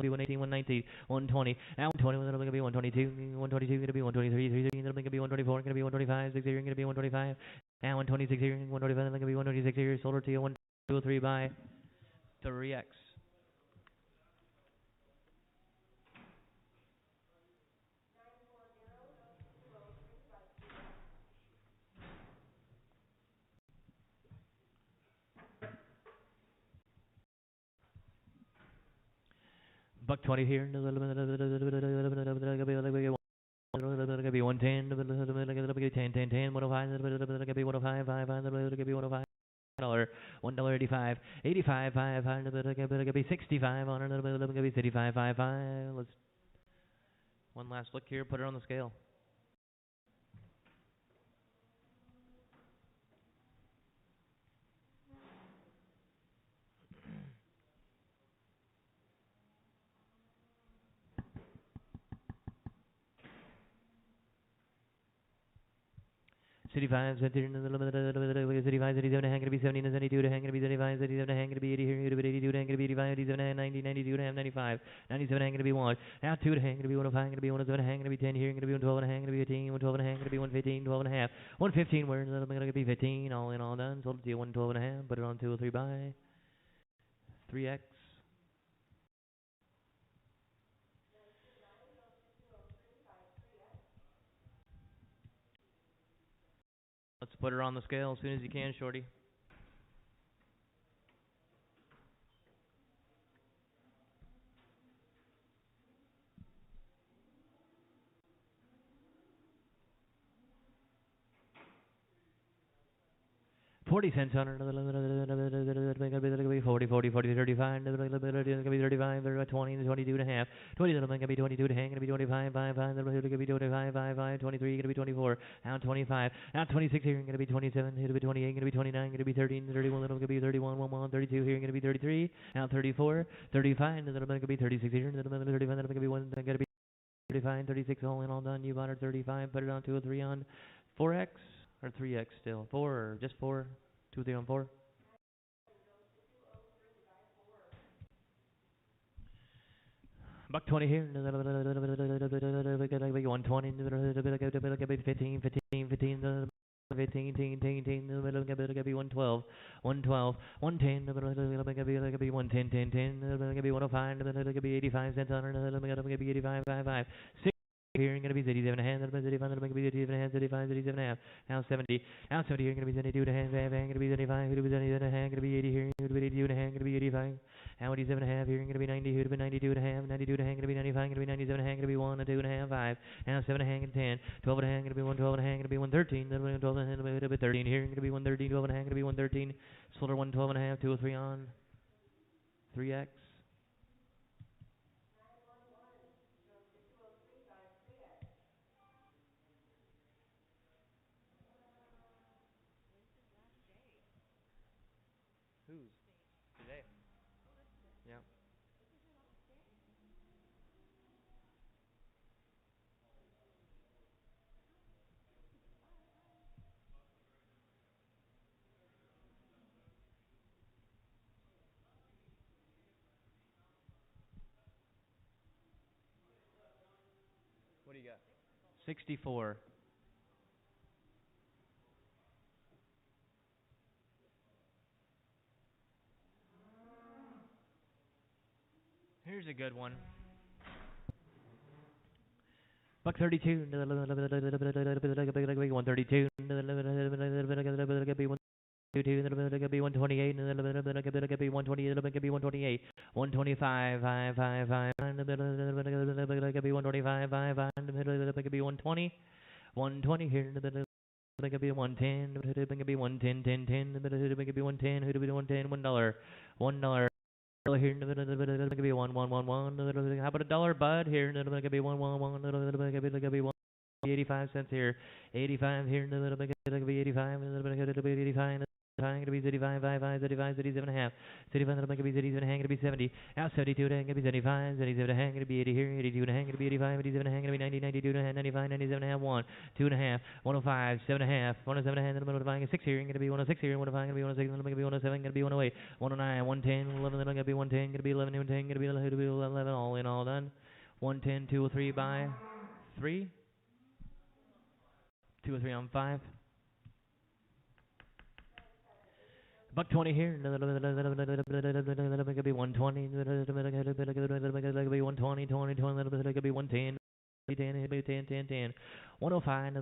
S1: 118, 119, 120, out 20, then it'll be 122, 122, gonna be 123, 33, then it'll be 124, gonna be 125, 6 here, gonna be 125, and 126 here, 125, then it'll be 126 here, sold her to you 123 by 3X. Buck 20 here. Gonna be 110. 10, 10, 10. 105. Gonna be 105. 5. Gonna be 105. $1.85. 85. 5. Gonna be 65. On it. Gonna be 65. 5. 5. Let's one last look here. Put her on the scale. City 5, 75, 77, hang, gonna be 70, 72, hang, gonna be 75, 77, hang, gonna be 80, here, gonna be 82, hang, gonna be 85, 87, 90, 92, hang, 95, 97, hang, gonna be 1, now 2, hang, gonna be 105, gonna be 107, hang, gonna be 10, here, gonna be 112, hang, gonna be 18, 112, hang, gonna be 115, 12 and a half, 115, where's that, gonna be 15, all in, all done, sold it to you 112 and a half, put it on 203 by 3X. Let's put her on the scale as soon as you can, Shorty. 40 cents on it. 40, 40, 40, 35. Gonna be 35, 20, 22 and a half. 20, gonna be 22 to hang. Gonna be 25, 5, 5. Gonna be 25, 5, 5. 23, gonna be 24. Out 25. Out 26 here. Gonna be 27. Gonna be 28. Gonna be 29. Gonna be 13, 31. Gonna be 31, 1, 32 here. Gonna be 33. Out 34, 35. Gonna be 36 here. Gonna be 35. Gonna be 1. Gonna be 35, 36, all in, all done. You bought her 35, put it on 2 or 3 on 4X or 3X still? 4 or just 4? 2, 3 on 4? Buck 20 here. 120. 15, 15, 15. 15, 15, 112, 112, 110, 110, 10, 10, 105, 85 cents on it, 85, 5, 5, 6. Here, going to be 87 and a half, 85, going to be 87 and a half, 85, 87 and a half, now 70, now 70 here, going to be 72 and a half, going to be 75, going to be 77 and a half, going to be 80 here, going to be 82 and a half, going to be 85, now 87 and a half here, going to be 90, going to be 92 and a half, 92 and a half, going to be 95, going to be 97 and a half, going to be 1 and 2 and a half, 5, now 7 and a half, and 10, 12 and a half, going to be 112 and a half, going to be 113, then 12 and a half, going to be 13 here, going to be 113, 12 and a half, going to be 113, Slaughter 112 and a half, 2 or 3 on, 3X. Whose? Today. Yeah. What do you got? 64. Here's a good one. Buck 32. 132. 128, 128, 125, 5, 5, 5, 125, 5, 120, 120 here, be 110, be 110, 10, 10, be 110, who to be 110, $1, $1. Here, be 1, 1, 1, 1. How about $1, bud? Here, be 1, 1, 1, be 1. 85 cents here, 85 here, be 85, 85. Going to be 35, 5, 35, 37 and a half. 35 and a be 37 and a be 70. Now 72 and a going to be 75, 77 and a going to be 80 here, 82 and a going to be 85, 87 and a going to be 90, 92 and a half, 95, 97 and a half, 1, 2 and a half, 105, 7 and a half, 107 and a half, and 105, 6 here, going to be 106 here, 105, going to be 106, going to be 107, going to be 108, 109, 110, 11, then going to be 110, going to be 11, 10, going to be 11, all in, all done. 110, 2 or 3 by 3, 2 or 3 on 5. Buck 20 here. Could be 120. Could be 120, 20, 20. Could be 110. 10, 10, 10, 10. 105.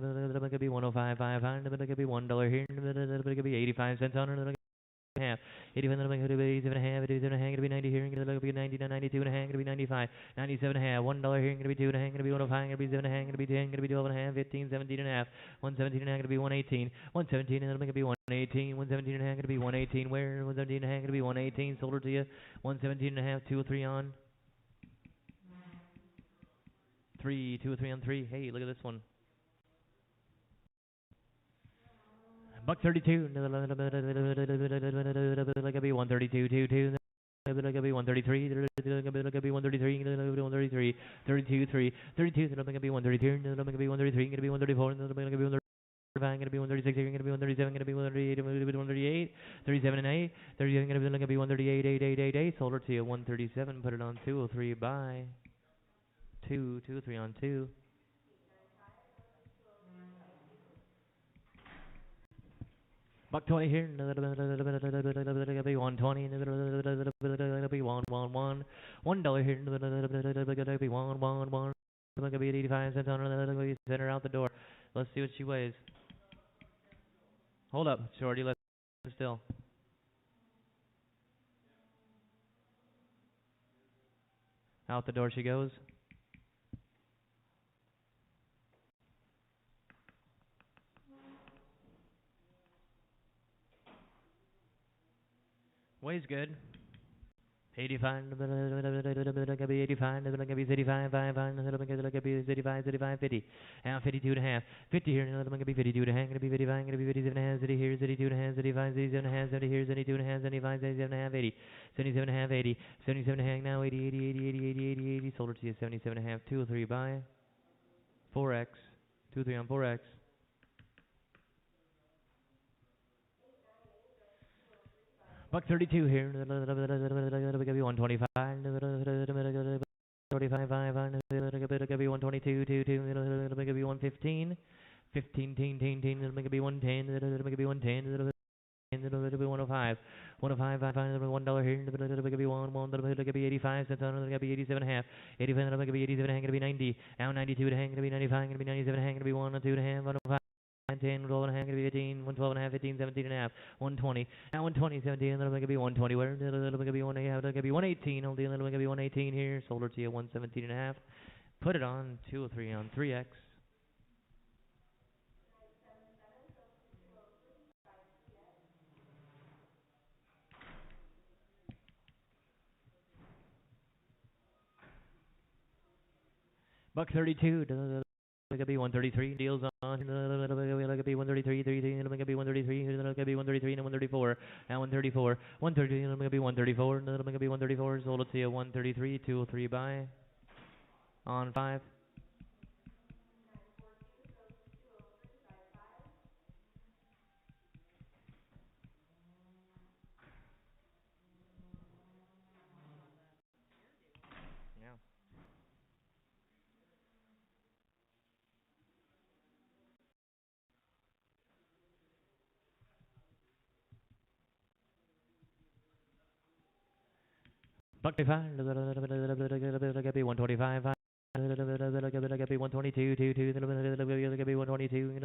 S1: Could be 105, 500. Could be $1 here. Could be 85 cents on it. Half, 85 and a half, 87 and a half, 87 and a half, gonna be 90 here, gonna be 90, 92 and a half, gonna be 95, 97 and a half, $1 here, gonna be 2 and a half, gonna be 105, gonna be 7 and a half, gonna be 10, gonna be 12 and a half, 15, 17 and a half, 117 and a half, gonna be 118, 117 and a half, gonna be 118, 117 and a half, gonna be 118, where, 117 and a half, gonna be 118, sold her to you, 117 and a half, 2 or 3 on, 3, 2 or 3 on 3, hey, look at this one. Buck 32, like a be 132, 2, 2, like a be 133, like a be 133, 133, 32, 3, 32, like a be 132, like a be 133, gonna be 134, like a be 135, gonna be 136, gonna be 137, gonna be 138, 138, 37 and 8, 37, gonna be like a be 138, 8, 8, 8, 8, sold her to you 137, put it on 2 or 3, buy 2, 2 or 3 on 2. Buck 20 here, be 120, be 1, 1, 1, $1 here, be 1, 1, 1, be 85 cents on her, send her out the door. Let's see what she weighs. Hold up, shorty, let's still. Out the door she goes. Weighs good. 85, 85, 85, 85, 85, 50. Now 52 and a half. 50 here, going to be 52 and a half, going to be 55, going to be 57 and a half, 70 here, 72 and a half, 75, 77 and a half, 70 here, 72 and a half, 75, 77 and a half, 80. 77 and a half, 80. 77 and a half, now 80, 80, 80, 80, 80, 80, 80. Sold her to you 77 and a half, 2 or 3 buy. 4X. 2-3 on 4X. Buck 32 here. Give 125. 25, 5, give 122, 2, 2, give 115. 15, give 110, give 110. It'll be 105, 105, $1 here. It'll be 1, it'll be 85 cents. It'll be 87 and a half, 85. It'll be 87 and a half. It'll be 90. Now 92 to hang. It'll be 95. It'll be 97 and a half. It'll be 1 and 2 to hang. 105. 10, 12 and a half, it'll be 18, 112 and a half, 15, 17 and a half, 120. Now 120, 17, it'll be 120. Where? It'll be 118. I'll deal. It'll be 118 here. Sold her to you 117 and a half. Put it on 203 on 3X. Buck 32. It'll be 133. Deals on. It'll be 133. 33. It'll be 133. It'll be 133 and 134. Now 134. 130. It'll be 134. It'll be 134. Sold it to you 133. 203 buy. On 5. Yeah. Buck 25. It'll be 125. It'll be 122. 22. It'll be 122.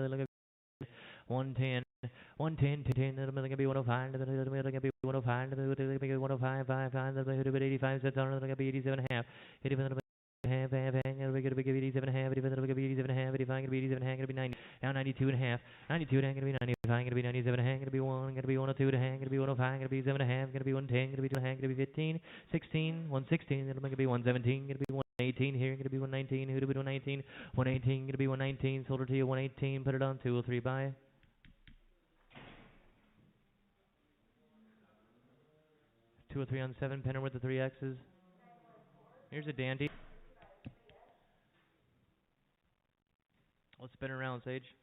S1: 110, 110, 210, it'll be 105, it'll be 105, it'll be 105, 5, it'll be 85 cents on it, it'll be 87 and a half, 87 and a half, it'll be 87 and a half, it'll be 87 and a half, 85, it'll be 87 and a half, it'll be 90, now 92 and a half, 92 and a half, it'll be 95, it'll be 97 and a half, it'll be 1, it'll be 102 and a half, it'll be 105, it'll be 7 and a half, it'll be 110, it'll be 2 and a half, it'll be 15, 16, 116, it'll be 117, it'll be 118 here, it'll be 119, who'll be 119, 118, it'll be 119, sold her to you 118, put it on 203 buy. 203 on 7, pinner with the 3 X's. Here's a dandy. Let's spin around, Sage.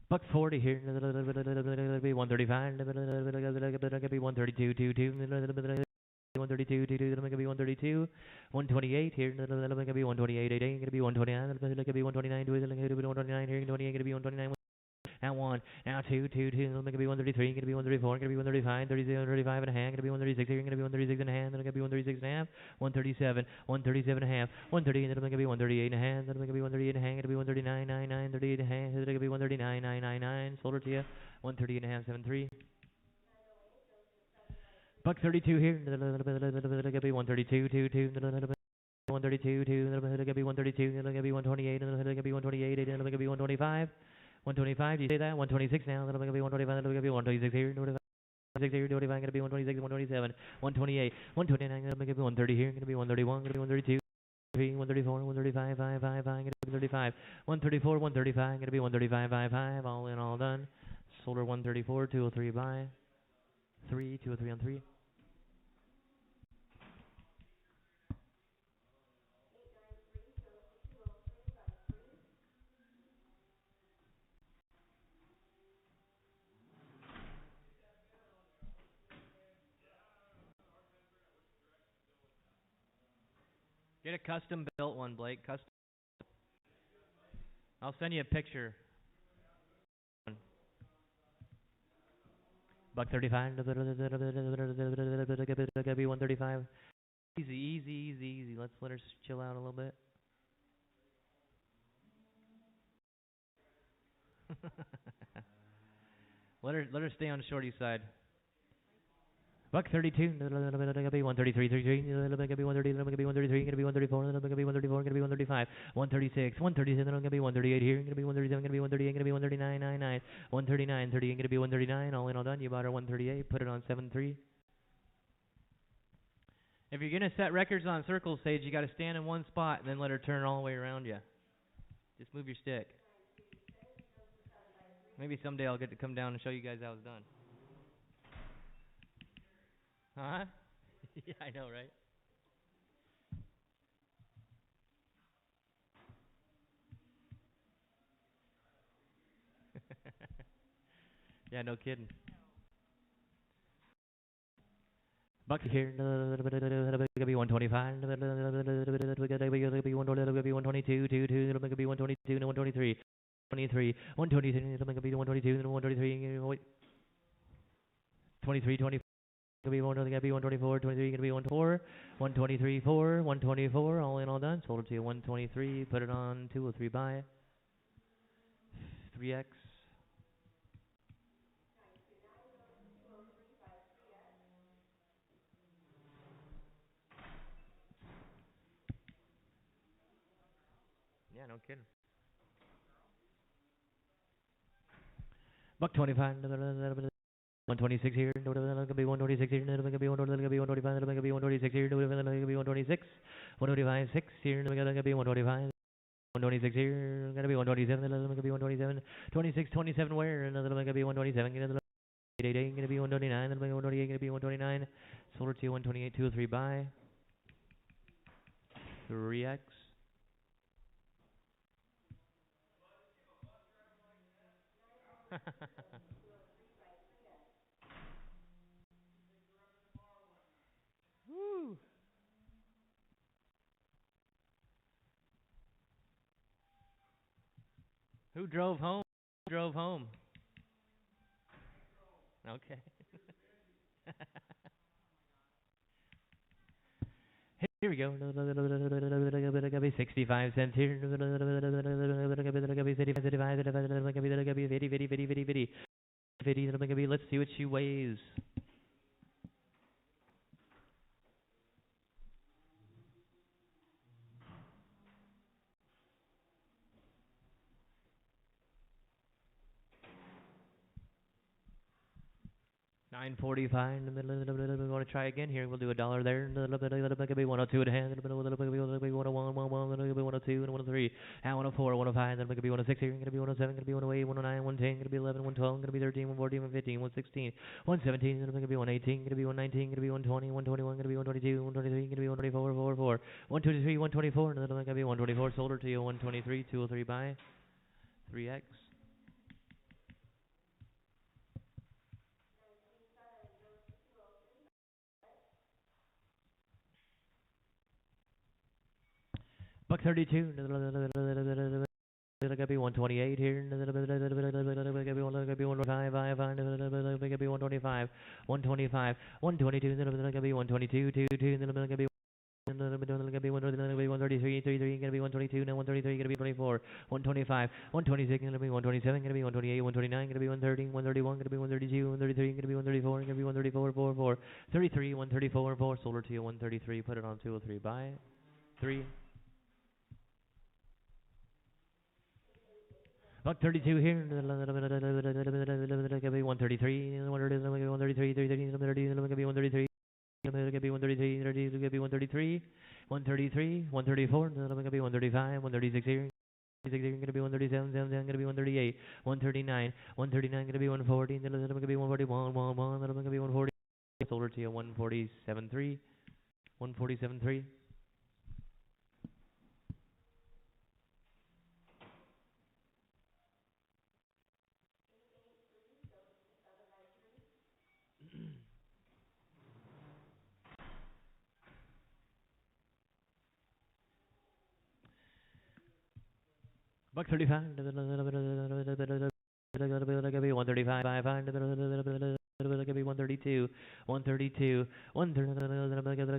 S1: Buck 40 here. It'll be 135. It'll be 132, 2, 132, 2, it'll be 132. 128 here. It'll be 128, 8, it'll be 129. It'll be 129, 2, it'll be 129 here. 28, it'll be 129. Now 1, now 2, 2, 2, it'll be 133, it'll be 134, it'll be 135, 37, 35 and a half, it'll be 136 here, it'll be 136 and a half, it'll be 136 and a half, 137, 137 and a half, 130, it'll be 138 and a half, it'll be 138 and a half, it'll be 139, 99, 38 and a half, it'll be 139, 999, sold her to you, 130 and a half, 73. Buck 32 here, it'll be 132, 2, 2, 132, 2, it'll be 132, it'll be 128, it'll be 128, it'll be 125. 125, do you say that? 126 now, that'll be 125, that'll be 126 here, 126 here, 25, gonna be 126, 127, 128, 129, that'll be 130 here, gonna be 131, gonna be 132, 134, 135, 5, 5, 5, gonna be 35, 134, 135, gonna be 135, 5, 5, all in, all done. Sold her 134, 203 buy, 3, 203 on 3. Get a custom built one, Blake. Custom. I'll send you a picture. Buck 35. Be 135. Easy, easy, easy, easy. Let's let her chill out a little bit. let her stay on the shorty side. Buck 32, gonna be 133, 33, gonna be 130, gonna be 133, gonna be 134, gonna be 134, gonna be 135, 136, 137, gonna be 138 here, gonna be 137, gonna be 138, gonna be 139, 99, 139, 30, gonna be 139, all in, all done. You bought her 138, put it on 7-3. If you're gonna set records on circle stage, you gotta stand in one spot and then let her turn all the way around you. Just move your stick. Maybe someday I'll get to come down and show you guys how it's done. Huh? Yeah, I know, right? Yeah, no kidding. Buck here, be 125, be 122, 2, 2, be 122, 123, 23, 123, be 122, 123, 23, 24, be 124, 23, gonna be 124, 123, 4, 124, all in, all done. Sold it to you 123, put it on 203 buy, 3x. Yeah, no kidding. Buck 25, 126 here, gonna be 126 here, gonna be 125, gonna be 126 here, gonna be 126, 125, 6 here, gonna be 125. 126 here, gonna be 127, gonna be 127, 26, 27 where, another gonna be 127, gonna be 88, gonna be 129, gonna be 128, gonna be 129, solar to 128, 203 buy, 3x. Woo! Who drove home? Who drove home? Okay. Here we go. Gonna be 65 cents here. Gonna be 35, 50. Let's see what she weighs. 945. We want to try again here. We'll do a dollar there. It'll be 102 and a half. It'll be 101, 101. It'll be 102 and 103. And 104, 105. Then it'll be 106 here. It'll be 107. It'll be 108, 109, 110. It'll be 11, 112. It'll be 13, 114, 115, 116, 117. It'll be 118. It'll be 119. It'll be 120, 121. It'll be 122, 123. It'll be 124, 4, 123, 124. And then it'll be 124. Sold her to you 123, 203 buy, 3x. Buck 32. It'll be 128 here. It'll be 125, 125, 125, 122. It'll be 122, 2, 2. It'll be 133, 33, gonna be 122, now 133, gonna be 24, 125, 126, gonna be 127, gonna be 128, 129, gonna be 130, 131, gonna be 132, 133, gonna be 134, gonna be 134, 4, 4, 33, 134, 4, solar to you 133, put it on 203, buy, 3. Buck 32 here. Gonna be 133. 133. 330. Gonna be 133. Gonna be 133. 30. Gonna be 133. 133. 134. Gonna be 135. 136 here. Gonna be 137. Gonna be 138. 139. 139. Gonna be 140. Gonna be 141. 141. Gonna be 140. Solar to you 147.3. 147.3. Buck 35. Gonna be 135. 132. 132. 132.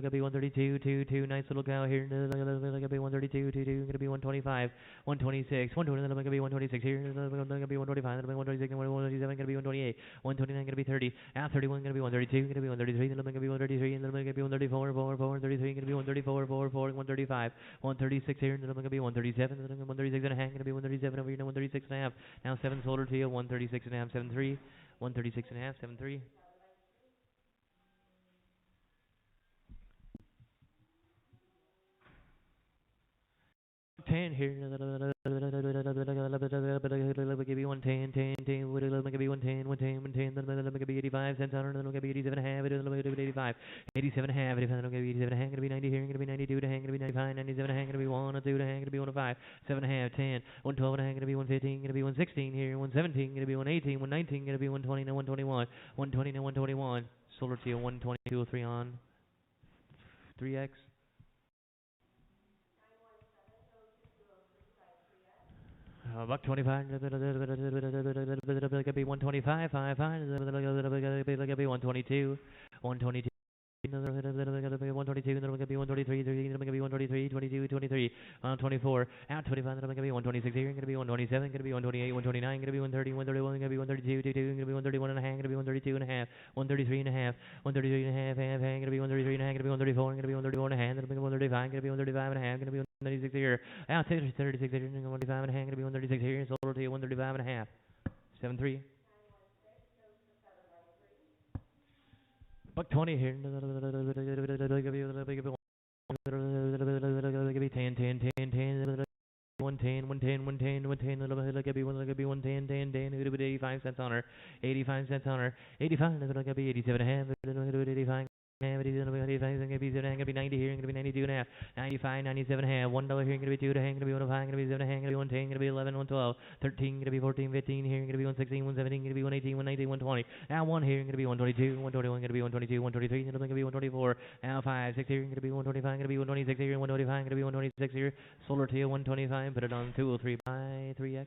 S1: Gonna be 132. 2, 2. Nice little cow here. Gonna be 132. 2, 2. Gonna be 125. 126. 120. Gonna be 126 here. Gonna be 125. Gonna be 126. 127. Gonna be 128. 129. Gonna be 30. 31. Gonna be 132. Gonna be 133. Gonna be 133. Gonna be 134. 4, 4. 33. Gonna be 134. 4, 4. 135. 136 here. Gonna be 137. 136 and a half. Gonna be 137 over here. 136 and a half. Now 7 solar to you. 136 and a half. 7.3. 136 and a half. 7.3. 10 here. Give you 110, 10, 10. Would it give you 110, 110, 110? Then give you 85 cents on it. Then give you 87 and a half. It'll be 85, 87 and a half, 85 105, 7.5, 10, 112 and a half, gonna be 115, gonna be 116 here, 117, gonna be 118, 119, gonna be 120, and 121, 120 and 121. Solar to you, 120, 203 on 3x. Buck 25, gonna be 125, 5, 5, gonna be 122, 122. 122, then I'm gonna be 123, then I'm gonna be 123, 22, 23, 24, out 25, then I'm gonna be 126 here, gonna be 127, gonna be 128, 129, gonna be 130, 131, gonna be 132, 22, gonna be 131 and a half, gonna be 132 and a half, 133 and a half, 133 and a half, gonna be 133 and a half, gonna be 134, gonna be 134 and a half, gonna be 135, gonna be 135 and a half, gonna be 136 here, out 36 here, 135 and a half, gonna be 136 here, sold to you 135 and a half, 7-3. Buck 20 here. Give me 10, 10, 10, 10. 110, 110, 110, 110, give me 110, 10, 10, 85 cents on her, 85 cents on her, 85, gonna be 87 and a half, 85. 85, gonna be 7 and gonna be 90 here, gonna be 92 and a half, 95, 97 and a half, $1 here, gonna be 2 and a half, gonna be 1 and 5, gonna be 7 and a half, gonna be 110, gonna be 11, 112, 13, gonna be 14, 15 here, gonna be 116, 117, gonna be 118, 119, 120. Now 1 here, gonna be 122, 121, gonna be 122, 123, gonna be 124. Now 5, 6 here, gonna be 125, gonna be 126 here, 125, gonna be 126 here. Solar to you 125, put it on 203 by 3x.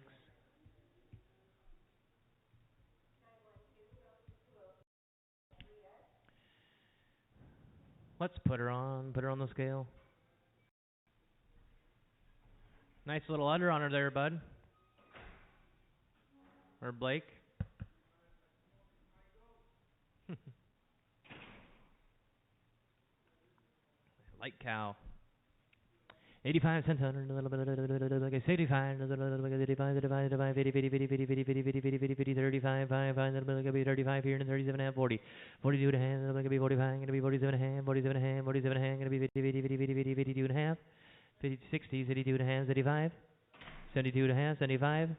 S1: Let's put her on the scale. Nice little under on her there, bud. Or Blake. Light cow. 85 cents under, like I say 85, 85, 80, 50, 50, 50, 50, 50, 50, 50, 50, 50, 35, 5, 5, gonna be 35 here, and 37 and a half, 40, 42 and a half, gonna be 45, gonna be 47 and a half, 47 and a half, 47 and a half, gonna be 50, 50, 50, 50, 50, 52 and a half, 50, 60, 82 and a half, 75, 72 and a half, 75,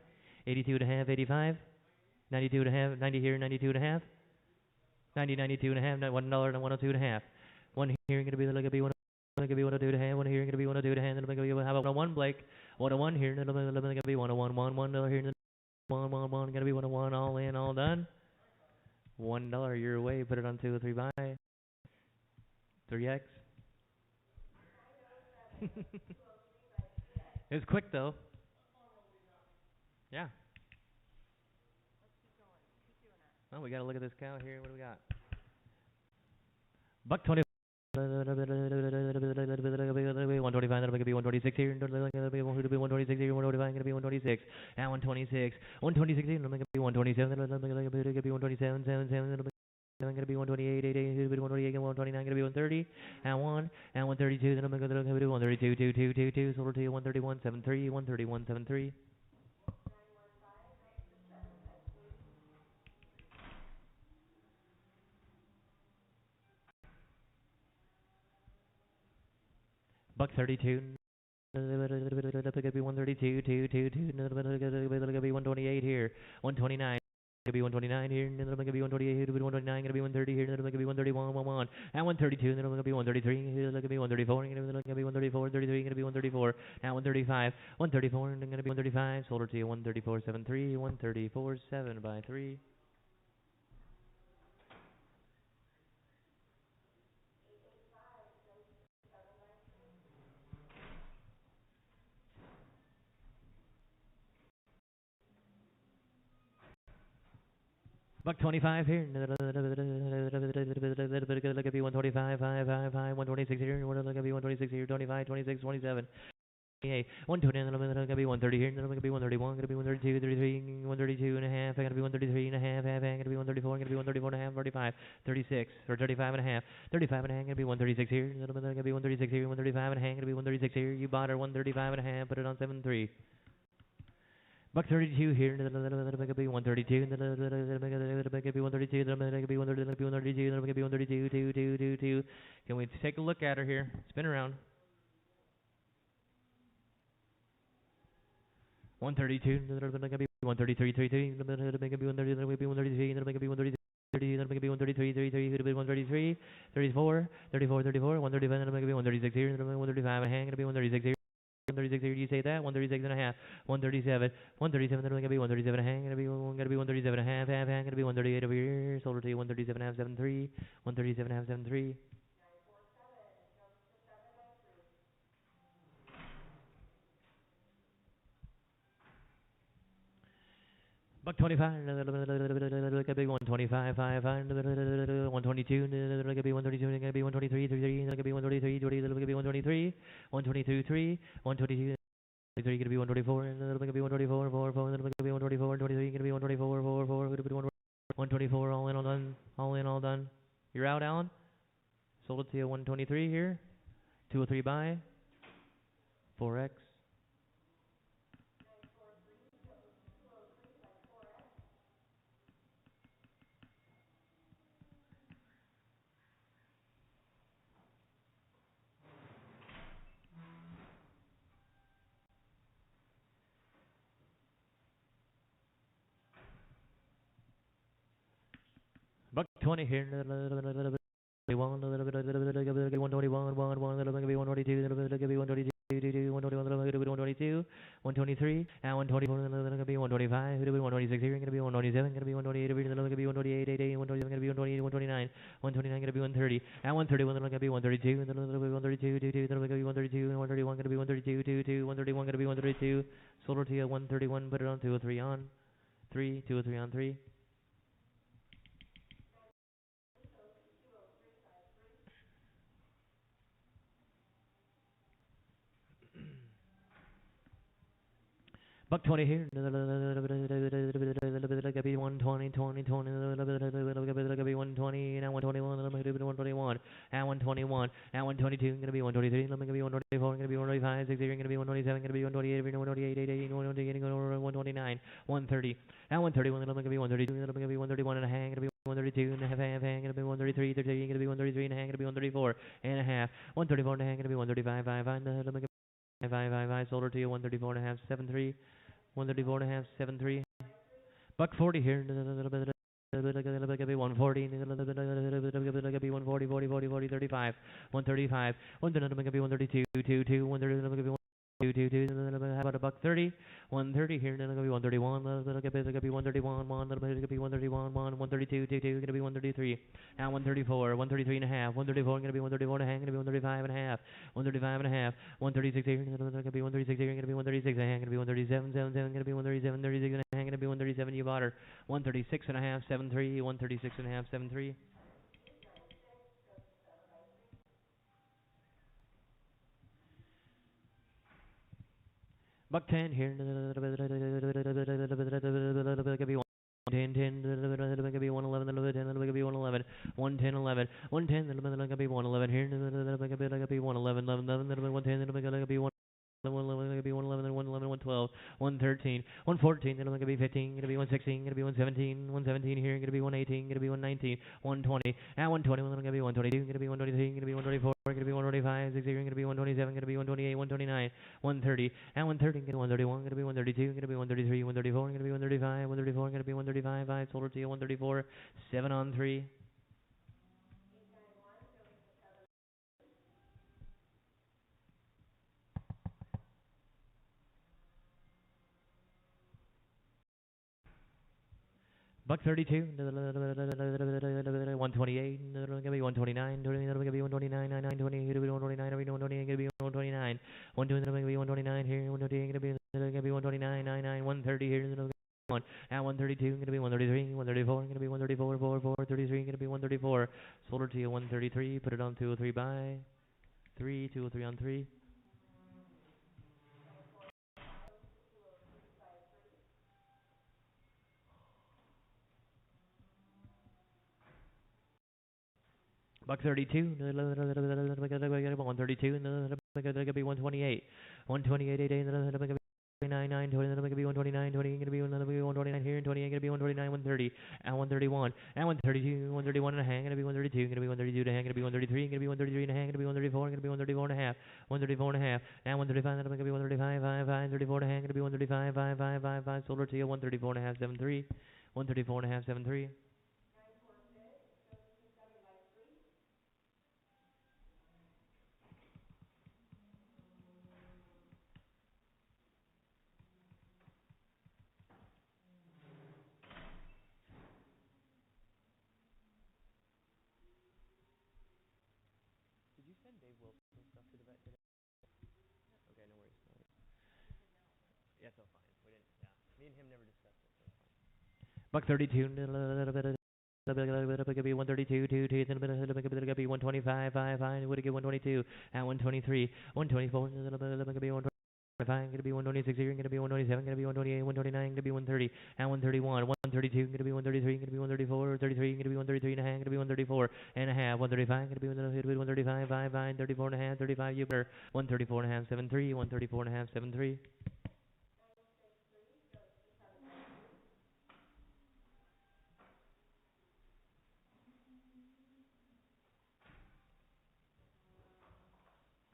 S1: 82 and a half, 85, 92 and a half, 90 here, 92 and a half, 90, 92 and a half, $1 and 102 and a half. One here, gonna be like a B1. Gonna be 102 to hand, one here, gonna be 102 to hand, then I'm gonna be how about 101 Blake, 101 here, then I'm gonna be 101, $1 here, then 111, gonna be 101, all in, all done. $1 your way, put it on 2 or 3 buy. 3x. It was quick though. Yeah. Oh, we gotta look at this cow here. What do we got? Buck 20. 125, that'll be 126 here, be 126 here, 125, gonna be 126, and 126, 126 here, gonna be 127, gonna be 127, 7, gonna be 128, 8, 128, 129, gonna be 130, and 1, and 132, then I'm gonna be 132, 2, 2, 2, 2, sold to 131, 73, 131, 73. Buck 32. Gonna be 132, 2, 2, 2, gonna be 128 here, 129. Gonna be 129 here, and then I'm gonna be 128 here, 129, gonna be 130 here, then I'm gonna be 131, 1, and 132, then I'm gonna be 133, here, gonna be 134, gonna be 134, 33, gonna be 134, now 135, 134, and then gonna be 135, sold her to you 134, 7-3, 134, 7 by 3. Buck 25 here. Look at be 125, 5, 5, 5, 126 here. Look at be 126 here, 25, 26, 27. 120, then I'm gonna be 130 here, then I'm gonna be 131, gonna be 132, 33, 132 and a half, I'm gonna be 133 and a half, gonna be 134, gonna be 134 and a half, 35, 36, or 35 and a half, 35 and a half, gonna be 136 here, then I'm gonna be 136 here, 135 and a half, gonna be 136 here, you bought her 135 and a half, put it on 7-3. Buck 32 here, then I'm gonna be 132, then I'm gonna be 132, then I'm gonna be 132, then I'm gonna be 132, 2, 2, 2, 2. Can we take a look at her here? Spin around. 132, then I'm gonna be 133, 33, then I'm gonna be 130, then I'm gonna be 133, then I'm gonna be 133, then I'm gonna be 133, 33, who'd be 133, 34, 34, 34, 135, then I'm gonna be 136 here, then I'm gonna be 135, and I'm gonna be 136 here. 136 here. Do you say that? 136 and a half. 137. 137. Then we're gonna be 137 and a half. Gonna be 137 and a half. Half. Gonna be 138 over here. Sold her to you 137 and a half. 73. 137 and a half. 73. Buck 25, look at big 125, 5, 122, look at big 132, look at big 123, 3, look at big 133, 20, look at big 123, 122, 3, 122, 3, gonna be 124, look at big 124, 4, 4, look at big 124, 23, gonna be 124, 4, 4, 124, all in, all done, all in, all done. You're out, Alan? Sold it to you 123 here, 203 buy, 4x. Buck 20 here. 121, a little bit, 121, 122, 122, 123, and 124, gonna be 125, 126 here, gonna be 127, gonna be 128, gonna be 128, 127, gonna be 128, 129, 129, gonna be 130, and 131, gonna be 132, and 132, gonna be 132, and 131, gonna be 132, 131, gonna be 132, sold to you 131, put it on 203 on 3, 203 on 3. Buck 20 here. Gonna be 120, 20, 20, gonna be 120, and 121, 121, and 121, and 122, gonna be 123, gonna be 124, gonna be 125, 60, gonna be 127, gonna be 128, 128, 129, 130, and 131, gonna be 132, gonna be 131 and a half, gonna be 132 and a half, gonna be 133, 30, gonna be 133 and a half, gonna be 134 and a half, 134 and a half, gonna be 135, 5, 5, sold her to you 134 and a half, 7-3. 134 and a half, 7-3. Buck 40 here. Be 140, be 140, 40, 40, 40, 35, 135, 132, 2, 2, 132, 2, 2, 2, how about a buck 30? 130 here, then it'll be 131, it'll be 131, 1, it'll be 131, 1, 132, 2, 2, gonna be 133, and 134, 133 and a half, 134, gonna be 134 and a half, gonna be 135 and a half, 135 and a half, 136 here, gonna be 136 here, gonna be 136 and a half, gonna be 137, 7, 7, gonna be 137, 36 and a half, gonna be 137, you bought her, 136 and a half, 7-3, 136 and a half, 7-3. Buck 10 here. Could be 10, 10, could be 111, 10, could be 111, 110, 11, 110, could be 111 here, could be 111, 11, 110, could be 1. 111, gonna be 111, 111, 112, 113, 114, gonna be 15, gonna be 116, gonna be 117, 117 here, gonna be 118, gonna be 119, 120, and 120, gonna be 122, gonna be 123, gonna be 124, gonna be 125, 60, gonna be 127, gonna be 128, 129, 130, and 130, gonna be 131, gonna be 132, gonna be 133, 134, gonna be 135, 134, gonna be 135, 5, sold her to you 134, 7 on 3. Buck 32, 128, gonna be 129, gonna be 129, 99, 20, gonna be 129, gonna be 129, 120, gonna be 129 here, 128, gonna be 129, 99, 130 here, one, at 132, gonna be 133, 134, gonna be 134, 4, 4, 33, gonna be 134, sold her to you 133, put it on 203 buy, 3, 203 on 3. Buck 32, 132, gonna be 128, 128, 9, 9, 20, gonna be 129, 20, gonna be 129 here, 20, gonna be 129, 130, and 131, and 132, 131 and a half, gonna be 132, gonna be 132 and a half, gonna be 133, gonna be 133 and a half, gonna be 134, gonna be 134 and a half, 134 and a half, and 135, gonna be 135, 5, 5, 34 and a half, gonna be 135, 5, 5, 5, 5, sold her to you 134 and a half, 7-3, 134 and a half, 7-3. Buck 32. Could be 132, 2, 2, then could be 125, 5, 5, would it get 122, at 123, 124, could be 125, gonna be 126 here, gonna be 127, gonna be 128, 129, gonna be 130, at 131, 132, gonna be 133, gonna be 134, 33, gonna be 133 and a half, gonna be 134 and a half, 135, gonna be 135, 5, 5, 34 and a half, 35, you better, 134 and a half, 73, 134 and a half, 73.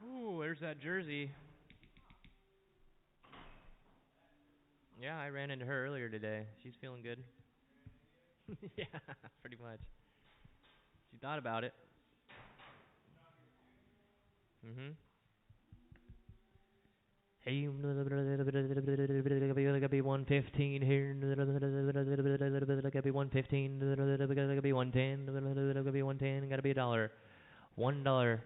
S1: Ooh, there's that jersey. Yeah, I ran into her earlier today. She's feeling good. Yeah, pretty much. She thought about it. Mhm. Hey, gotta be 115 here. Gotta be 115. Gotta be 110. Gotta be 110. Gotta be $1. $1.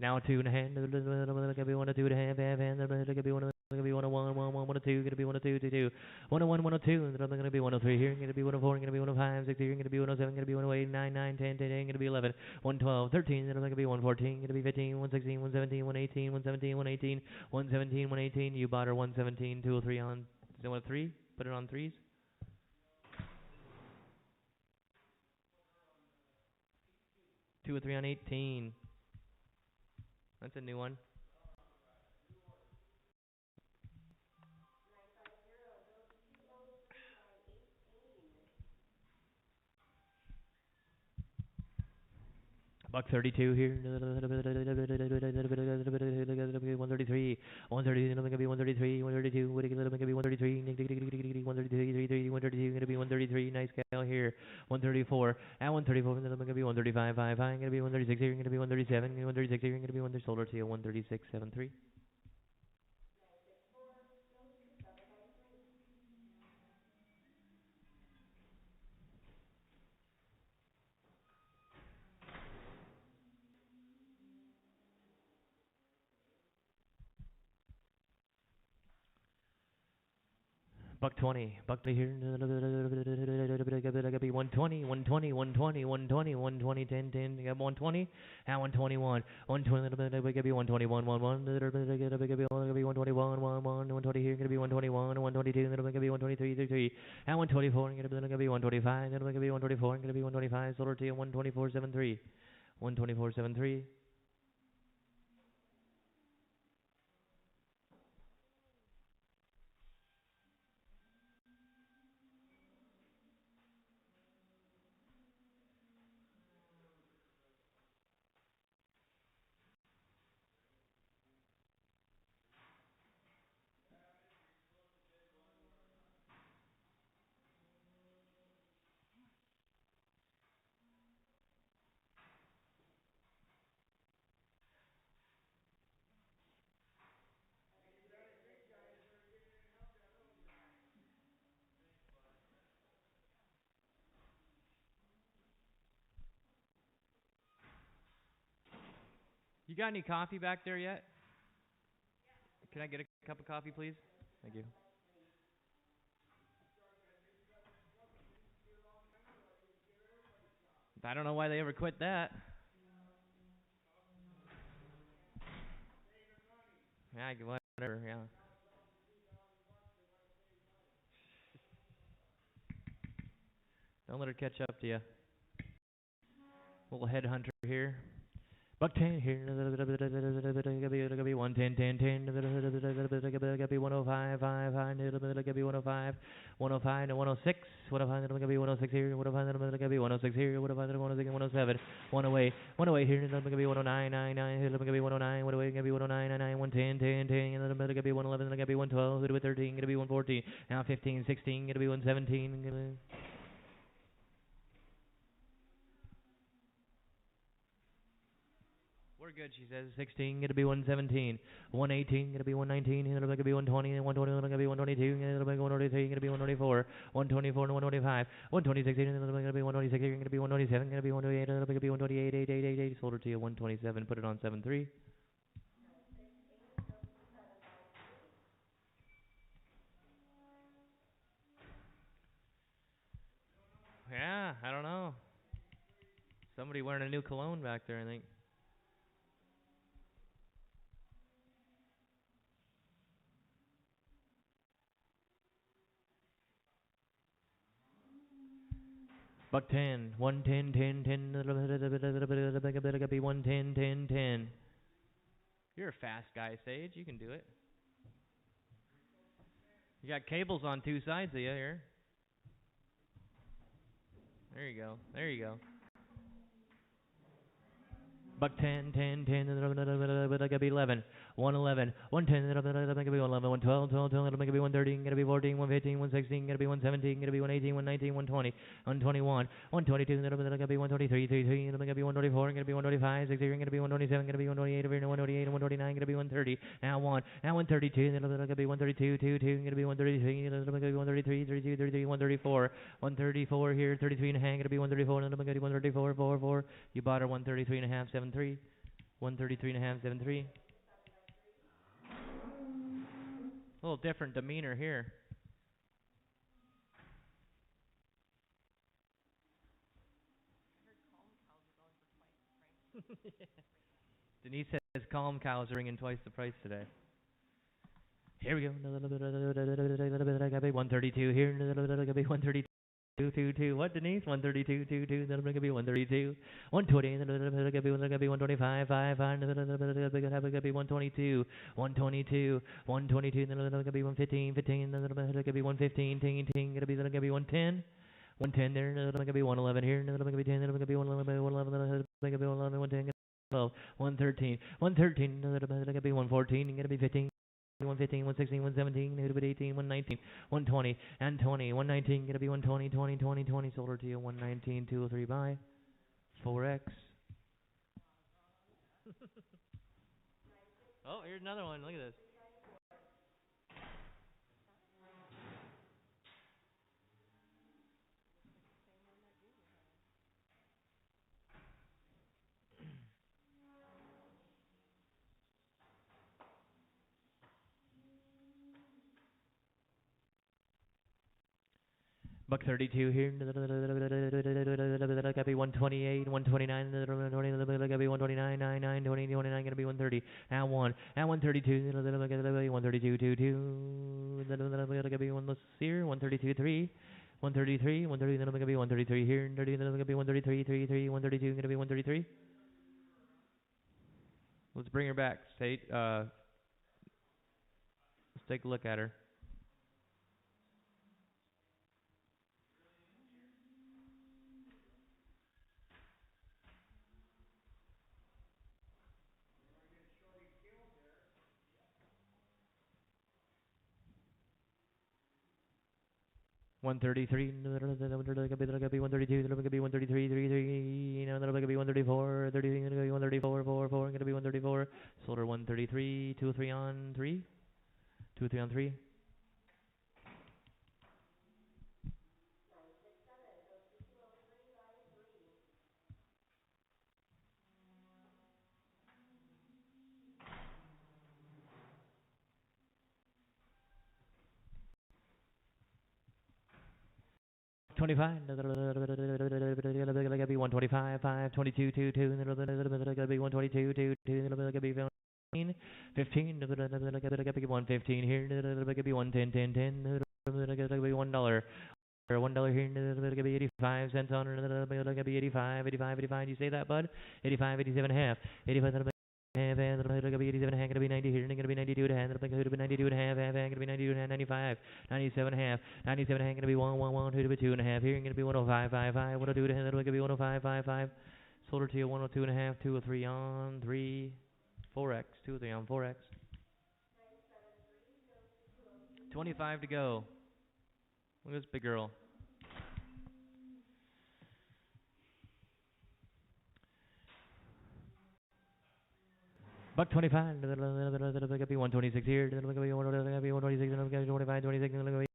S1: Now 2.5. Gotta be 1 or 2.5. Half. Gotta be 1. Gonna be 101, 101, 102, gonna be 102, 22, 101, 102, and I'm gonna be 103 here, gonna be 104, gonna be 105, 6 here, gonna be 107, gonna be 108, 9, 9, 10, 10, gonna be 11, 112, 13, then I'm gonna be 114, gonna be 15, 116, 117, 118, 117, 118, 117, 118, you bought her 117, 203 on, is it 103? Put it on threes? 2 or 3 on 18. That's a new one. Buck 32 here. 133. 130. Gonna be 133. 132. Gonna be 133. 133. 132. Gonna be 133. Nice scale here. 134. At 134. Gonna be 135. 5. Gonna be 136 here. Gonna be 137. 136 here. Gonna be 130. Solar to you. 136. 7.3. Buck 20. Buck here. Gotta be 120. 120. 120. 120. 120. 10. 10. You got 120. At 121. 120. Gotta be 121. 1 1. Gotta be 121. 1 1. 120 here. Gonna be 121. 122. Gonna be 123. 33. At 124. Gonna be 125. Gonna be 124. Gonna be 125. Solar to 124. 7.3. 124. 7.3. You got any coffee back there yet? Can I get a cup of coffee, please? Thank you. I don't know why they ever quit that. Yeah, whatever, yeah. Don't let her catch up to you. Little headhunter here. Buck 10 here. Gotta be 110, 10, 10. Gotta be 105, 5, 5. Gotta be 105, 105 to 106. 105, gotta be 106 here. 105, gotta be 106 here. 105, 106, 107. 108, 108 here. Gotta be 109, 9, 9. Gotta be 109, 108, gotta be 109, 9, 110, 10, 10. Gotta be 111, gotta be 112. Gotta be 13, gotta be 114. Now 15, 16. Gotta be 117. We're good, she says. 16, gonna be 117. 118, gonna be 119. Gonna be 120. 120, gonna be 122. Gonna be 123. Gonna be 124. 124 and 125. 126, gonna be 126. Gonna be 127. Gonna be 128. Gonna be 128. 8, 8, 8, 8. Sold her to you 127. Put it on 7.3. I don't know. Somebody wearing a new cologne back there, I think. Buck 10, 110, 10, 10, 110, 10, 10. You're a fast guy, Sage. You can do it. You got cables on two sides of you here. There you go. There you go. Buck 10, 10, 10, 11, 111, 110, 111, 112, 12, 12, it'll make it be 113, gonna be 14, 115, 116, gonna be 117, gonna be 118, 119, 120, 121, 122, it'll be 123, 33, it'll make it be 124, gonna be 125, 60, gonna be 127, gonna be 128, 128, 129, gonna be 130, now 132, it'll be 132, 2, 2, gonna be 133, it'll make it be 133, 32, 33, 134, 134 here, 33 and a half, gonna be 134, it'll make it be 134, 4, 4. You bought her 133 and a half, 7.3. 133 and a half, 7.3. A little different demeanor here. Denise says calm cows are ringing twice the price today. Here we go. 132 here. 132. 222. What, Denise? 132, 22. That'll bring it be 132. 120. That'll be 125. 5. That'll be 122. 122. 122. That'll be 115. 15. That'll be 115. Ting, ting. That'll be 110. 110 there. That'll be 111 here. That'll be 10. That'll be 111. 111. That'll be 111. 110. 12. 113. 113. That'll be 114. That'll be 15. 115, 116, 117, it'll be 18, 119, 120, and 20, 119, gonna be 120, 20, 20, 20, sold her to you, 119, 203, buy, 4X. Oh, here's another one, look at this. Buck 32 here. Gotta be 128, 129, 129, 99, 20, 29, gonna be 130. At 132, 132, 2, 2. Gonna be 1 here, 132, 3. 133, 130, then I'm gonna be 133 here, 30, then I'm gonna be 133, 3, 3, 132, gonna be 133. Let's bring her back. Let's take a look at her. One 133, that'll be 132, that'll be 133, 33, that'll be 134, 30, gonna be 134, 4, 4, gonna be 134. Sold her 133, 2, 3 on 3, 2, 3 on 3. $25, be 125, 5, 22, 2, 2, be 122, 2, 2, be 15, 15, be 115 here, be 110, 10, 10, be $1. $1 here, be 85 cents on it, be 85, 85, 85. You say that, bud? 85, 87 and a half, 85 half, and gonna be 87 and a half, gonna be 90 here, and gonna be 92 and a half, gonna be 92 and a half, gonna be 92 and a half, 95, 97 and a half, 97 and a half, gonna be 111, 2 and a half here, and gonna be 105, 5, 5, 102 and a half, gonna be 105, 5, 5. Sold her to you 102 and a half, 203 on 3, 4X, 203 on 4X. 25 to go. Look at this big girl. Buck 25, that'll be 126 here, that'll be 126, that'll be 25, 26, that'll be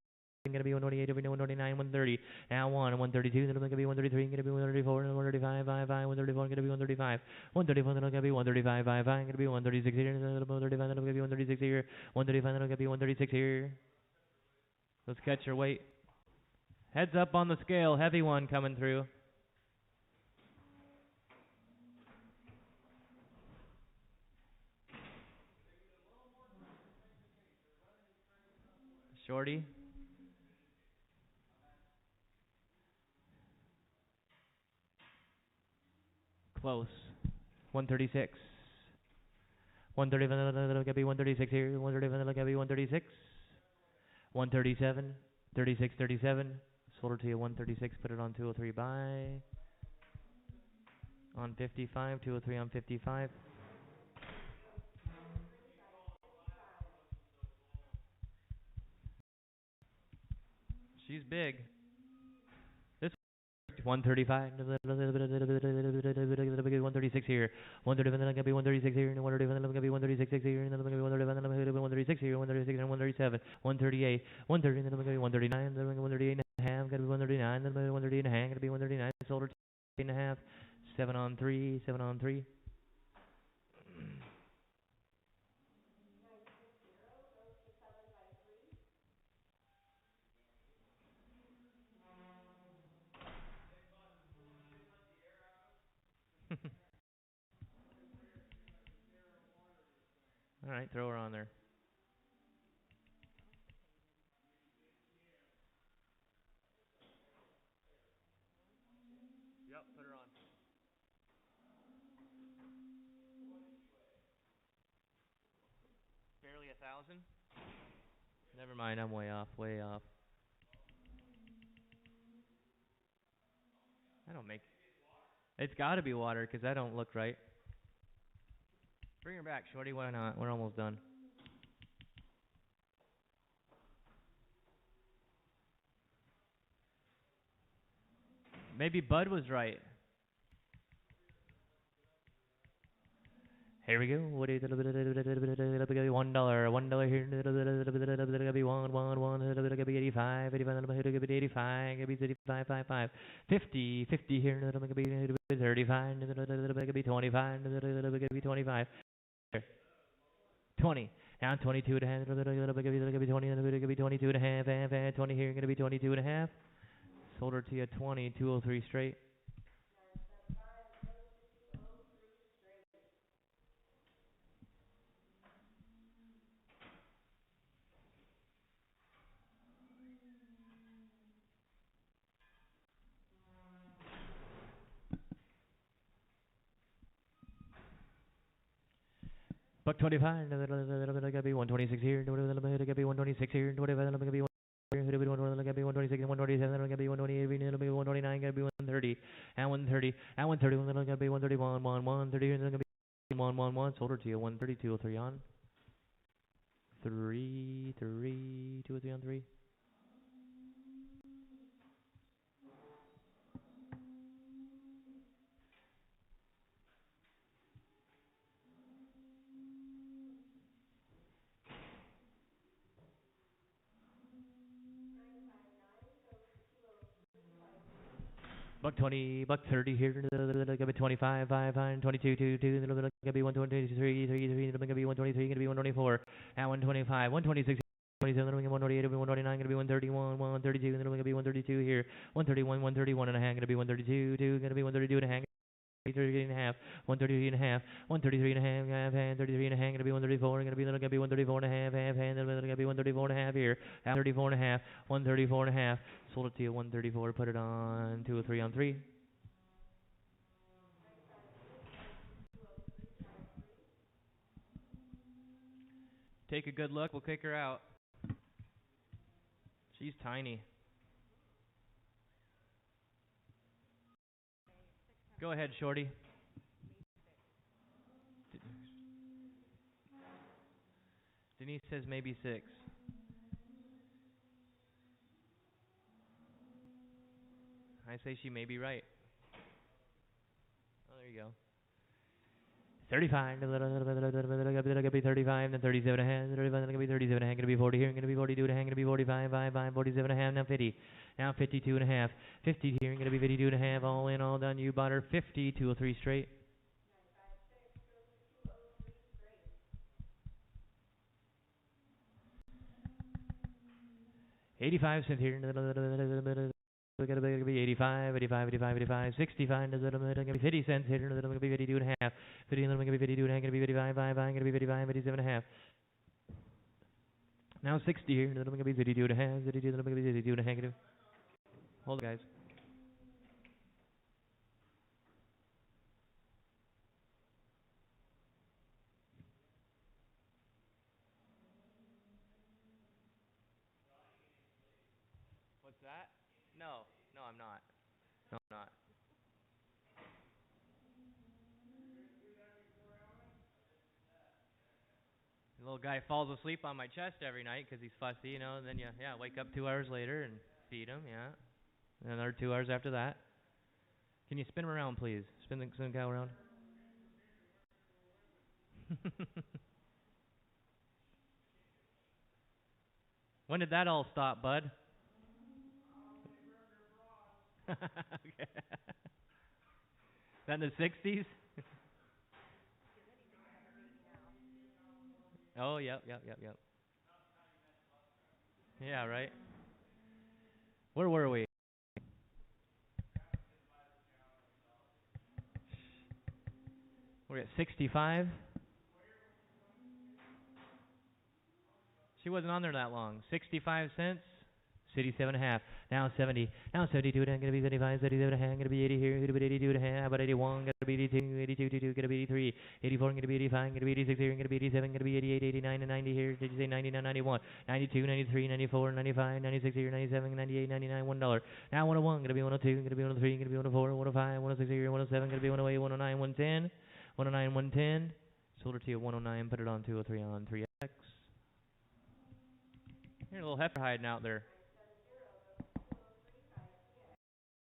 S1: gonna be 128, 129, 130. Now 132, that'll be 133, gonna be 134, 135, 5, 5, 134, gonna be 135, 134, that'll be 135, 5, 5, gonna be 136 here, that'll be 135, that'll be 136 here, 135, that'll be 136 here. Let's catch your weight. Heads up on the scale. Heavy one coming through. Shorty. Close. 136. 130, gonna be 136 here. 130, gonna be 136. 137. 36, 37. Sold her to you 136. Put it on 203 buy. On 55. 203 on 55. She's big. This 135. 136 here. 130, gonna be 136 here. 130, gonna be 136 here. 136 here. 136 and 137. 138. 130, then gonna be 139. Then 138 and a half. Gonna be 139. Then 138 and a half. Gonna be 139. Sold her 8 and a half. 7 on 3. 7 on 3. All right, throw her on there. Yep, put her on. Barely 1,000. Never mind, I'm way off. Way off. I don't make. It's got to be water because I don't look right. Bring her back, Shorty. Why not? We're almost done. Maybe Bud was right. Here we go. What is it? $1. $1 here. Gonna be one. Gonna be 85. 85. Gonna be 85. Gonna be 85. 55. 50. 50 here. Gonna be 35. Gonna be 25. Gonna be 25. 20. Now 22 and a half. Gonna be 20. Gonna be 22 and a half. 20 here. Gonna be 22 and a half. Sold her to you 20. 203 straight. Buck 25, gonna be 126 here, gonna be 126 here, 25, gonna be 126 and 127, gonna be 128, gonna be 129, gonna be 130, and 130, and 130, gonna be 131, 130, gonna be 111, sold her to you, 132, 3 on, 3, 3, 2 or 3 on 3. Buck 20, buck 30 here, gonna be 25, 5, 22, 2, 2, gonna be 123, 3, 3, gonna be 123, gonna be 124, and 125, 126, 27, 128, 129, gonna be 131, 132, gonna be 132 here, 131, 131 and a half, gonna be 132, 2, gonna be 132 and a half. 133 and a half, 133 and a half, 133 and a half, hand, 33 and a half, gonna be 134, gonna be 134 and a half, hand, gonna be 134 and a half here, 34 and a half, 134 and a half, sold it to you 134, put it on 2 or 3 on 3. Take a good look, we'll kick her out. She's tiny. Go ahead, Shorty. Denise says maybe 6. I say she may be right. Oh, there you go. 35, gonna be 35, then 37 and a half, 35, gonna be 37 and a half, gonna be 40 here, gonna be 42 and a half, gonna be 45, 5, 47 and a half, now 50, now 52 and a half, 50 here, gonna be 52 and a half, all in, all done, you bought her 50, 203 straight. 85 cents here, Gonna be 85, 85, 85, 85, 65, gonna be 50 cents here, gonna be 52 and a half, 50, gonna be 52 and a half, gonna be 55, 5, gonna be 55, 57 and a half. Now 60 here, gonna be 52 and a half, 52, gonna be 52 and a half. Hold it, guys. What's that? No, no, I'm not. No, I'm not. The little guy falls asleep on my chest every night because he's fussy, and then yeah, wake up 2 hours later and feed him, yeah. And another 2 hours after that. Can you spin him around, please? Spin the cow around. When did that all stop, bud? Okay. That in the 60s? Oh, yep, yep, yep, yep. Yeah, right. Where were we? We're at 65. She wasn't on there that long. 65 cents. City 7.5. Now 70. Now 72. And gonna be 75. 77 and a half. Gonna be 80 here. Gonna be 82 and a half. About 81. Gonna be 82. 82. 82. Gonna be 83. 84. Gonna be 85. Gonna be 86 here. Gonna be 87. Gonna be 88. 89 and 90 here. Did you say 90? 91. 92. 93. 94. 95. 96 here. 97. 98. 99. $1. Now 101. Gonna be 102. Gonna be 103. Gonna be 104. 105. 106 here. 107. Gonna be 108. 109. 110. 109. 110. Sold her to you at 109. Put it on 203 on 3X. Here's a little heifer hiding out there.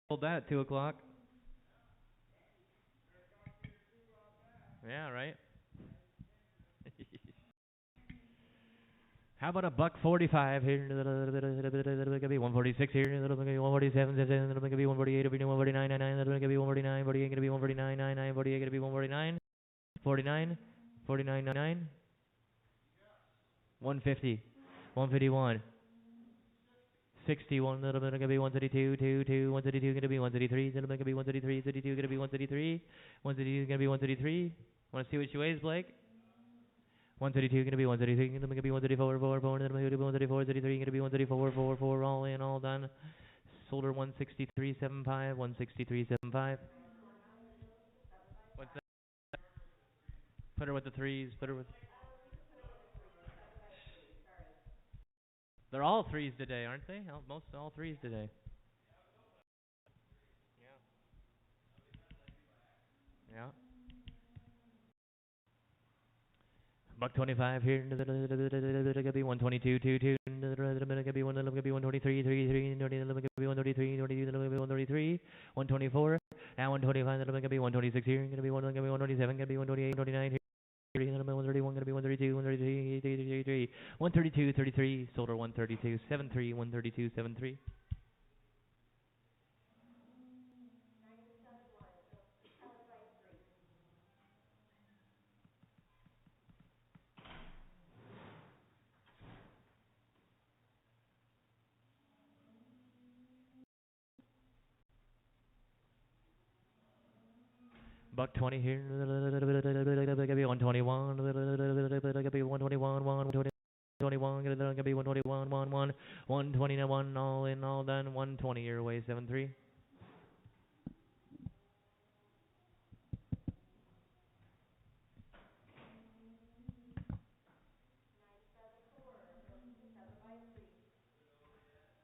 S1: Hold that at 2 o'clock. Yeah, right. How about a $1.45 here? Gonna be 146 here. Gonna be 147. Gonna be 148. Gonna be 149. 99. Gonna be 149. 48. Gonna be 149. 99. 48. Gonna be 149. 49. 49. 99. 150. 151. 61, little bit, gonna be 132, 2, 132, gonna be 133, little bit, gonna be 133, 32, gonna be 133, 132, gonna be 133. Want to see what she weighs, Blake? 132, gonna be 133, gonna be 134, 4, 4, gonna be 134, 33, gonna be 134, 4, 4, all in, all done. Sold her 163.75, 163.75. What's that? Put her with the threes, put her with... They're all threes today, aren't they? All threes today. Yeah. $1.25 here. Gonna be 122, 2, 2. Gonna be 123, 3, 3. Gonna be 133, 22. Gonna be 133, 124. Now 125. Gonna be 126 here. Gonna be 127. Gonna be 128, 29 here. Gonna be 131. Gonna be 132, 133, 33, 132, 33. Sold her 132, 73, 132, 73. $1.20 here. Gonna be 121. Gonna be 121. 121. Gonna be 121. 121. All in, all done. 120 your way. 73.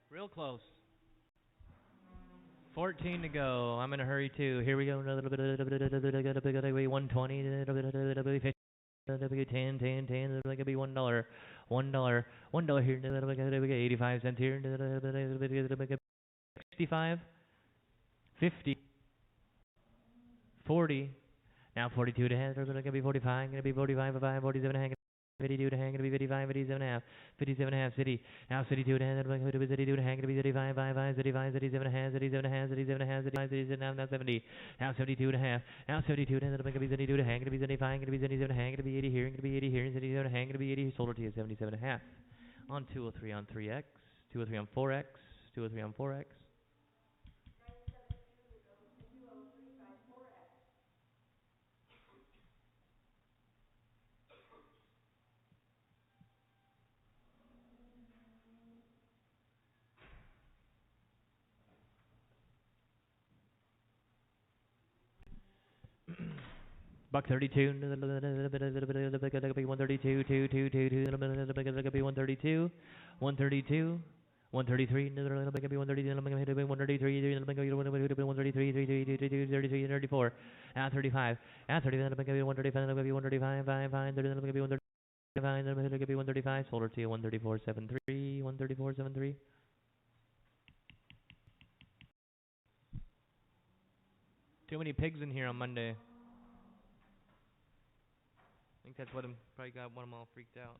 S1: Real close. 14 to go. I'm in a hurry too. Here we go. 120. 10, 10, 10. Gonna be $1. $1. $1 here. 85 cents here. 65. 50. 40. Now 42 to hand. Gonna be 45. Gonna be 45. 47 hand. 52 to hang, gonna be 55, 57 and a half, 57 and a half, city. Now city 2 to hang, gonna be 52 to hang, gonna be 35, 5, 35, 37 and a half, 37 and a half, 37 and a half, 35, 37 and a half, now 70. Now 72 and a half, now 72 to hang, gonna be 72 to hang, gonna be 75, gonna be 77 and a hang, gonna be 80 here, gonna be 80 here, 77 and a hang, gonna be 80, sold her to you 77 and a half. On 203 on 3X, 203 on 4X, 203 on 4X. Buck 32, 132, 2, 2, 2, 2, 132, 132, 133, 133, 34, now 35, now 30, 135, 135, sold her to you, 134.73, 134.73. Too many pigs in here on Monday. I think that's what I'm probably got one of them all freaked out.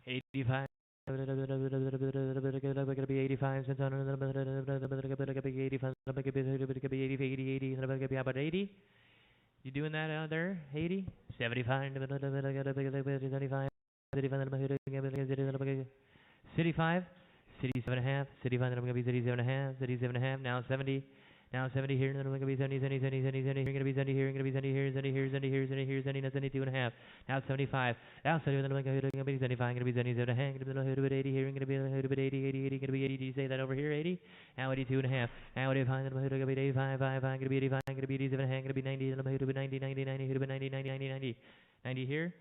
S1: 85. Gonna be 85 cents on 85, 80, how about 80? You doing that out there? 80? 75, 75, 5, City 7.5, City 5, then I'm gonna be City 7.5, City 7.5, now 70, now 70 here, then I'm gonna be 70, 70, 70, 70, 70, here, gonna be 70 here, gonna be 70 here, 70 here, 70 here, 70 here, 70, now 72.5, now 75, now 70, then I'm gonna be 75, gonna be 77.5, gonna be 80 here, gonna be 80, 80, 80, gonna be 80, do you say that over here, 80? Now 82.5, now 85, then I'm gonna be 85, 5, gonna be 85, gonna be 87.5, gonna be 90, then I'm gonna be 90, 90, 90, 90, 90, 90, 90, 90 here,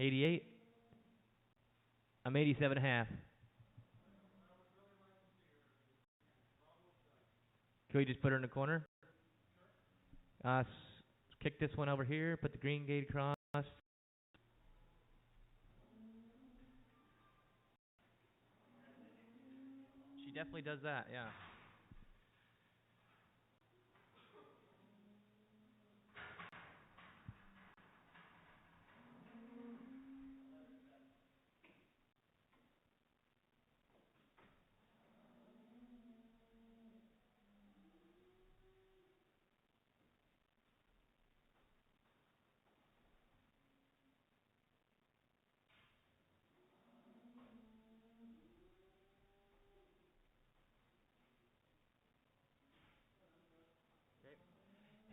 S1: 88, I'm 87.5. Can we just put her in the corner? Kick this one over here, put the green gate across. She definitely does that, yeah.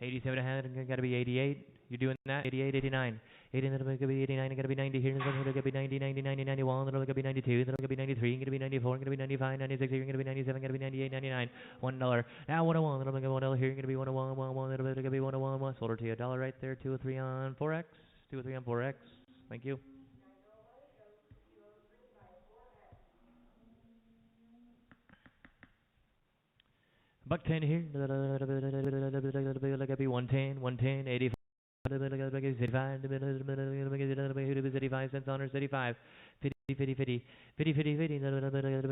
S1: Okay. 87 ahead, gotta be 88. You're doing that? 88, 89. 80, then it's gonna be 89, gotta be 90 here, then it's gonna be 90, 90, 90, 91, then it's gonna be 92, then it's gonna be 93, gonna be 94, gonna be 95, 96, here, gonna be 97, gonna be 98, 99, $1. Now 101, then I'm gonna go $1 here, gonna be 101, 101, then it's gonna be 101, 1. Sold her to you, $1 right there, 203 on 4X, 203 on 4X. Thank you. Buck 10 here. Like be 110, 110, 85. 85 cents on her, 75, 50, 50, 50, 50, 50, 50, then it's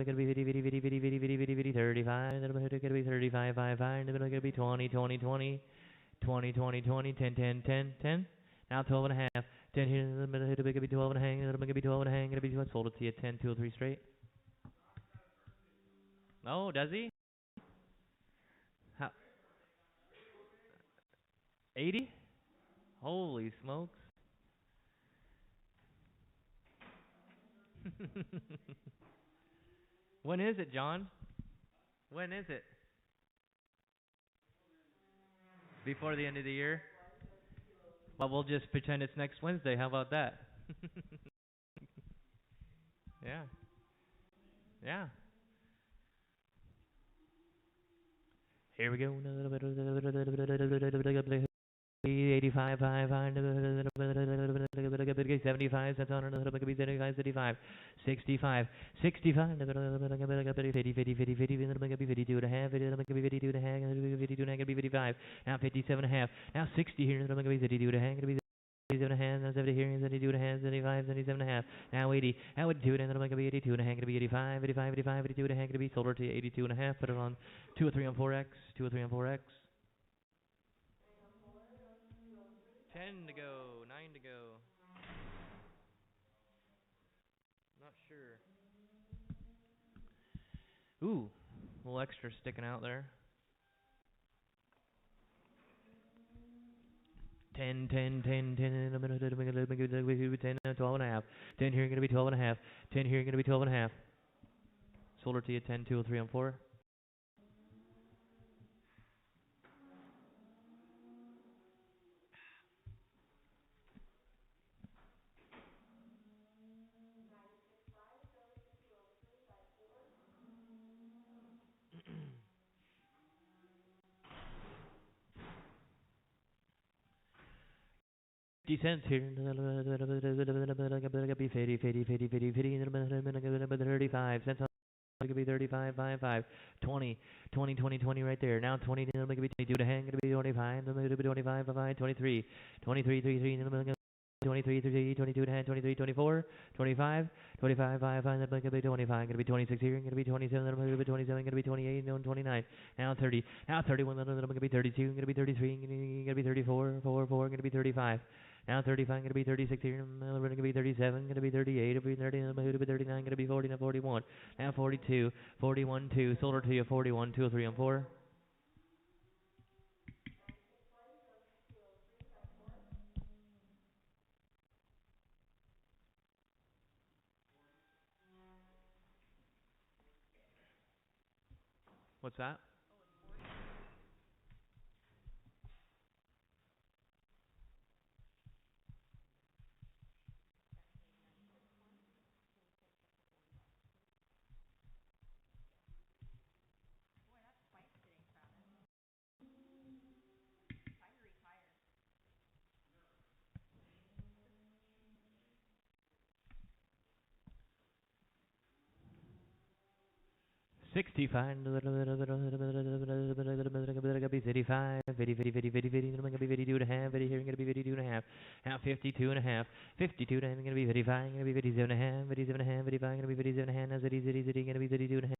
S1: gonna be 50, 50, 50, 50, 50, 50, 50, 35, then it's gonna be 35, 5, 5, then it's gonna be 20, 20, 20, 20, 20, 20, 10, 10, 10, 10, now 12 and a half, 10 here, then it's gonna be 12 and a hang, then it's gonna be 12 and a hang, gonna be sold it to you, 10, 2 or 3 straight. Oh, does he? How? 80? Holy smokes. When is it, John? When is it? Before the end of the year? Well, we'll just pretend it's next Wednesday. How about that? Yeah. Yeah. Here we go. 85, 75, that's on another, 75, 75, 65, 65, 50, 50, 50, 50, 52 and a half, 52 and a half, 52 and a half, 55, now 57 and a half, now 60 here, 52 and a half, 77 and a half, now 70 here, 72 and a half, 75, 77 and a half, now 80, now 82 and a half, going to be 82 and a half, going to be 85, 85, 85, 82 and a half, going to be sold her to 82 and a half, put it on 2 or 3 on 4X, 2 or 3 on 4X. 10 to go, 9 to go. Not sure. Ooh, a little extra sticking out there. 10, 10, 10, 10, 10, 12 and a half. 10 here, going to be 12 and a half. 10 here, going to be 12 and a half. Sold her to you, 10, 2, 3 on 4. 50 cents here. 35 cents. It could be 35, 5, 5, 20, 20, 20, 20 right there. Now 20, it'll make it be 22 to hang, it'll be 25, it'll be 25, 5, 23, 23, 3, 3, it'll make it 23, 3, 22 to hang, 23, 24, 25, 25, 5, 5, it'll make it be 25, gonna be 26 here, gonna be 27, it'll make it be 27, gonna be 28, no 29, now 30, now 31, it'll make it be 32, gonna be 33, gonna be 34, 4, 4, gonna be 35. Now 35, gonna be 36 here, gonna be 37, gonna be 38, gonna be 30, gonna be 39, gonna be 40, now 41, now 42, 41, 2, sold her to you, 41, 2, 3, and 4. What's that?
S3: Boy, that spike's getting crowded. Time to retire.
S1: 65, gonna be 55, 50, 50, 50, 50, 50, gonna be 52 and a half, 50 here, gonna be 52 and a half, now 52 and a half, 52 and a half, gonna be 55, gonna be 57 and a half, 57 and a half, 55, gonna be 57 and a half, now city, gonna be 32 and a half.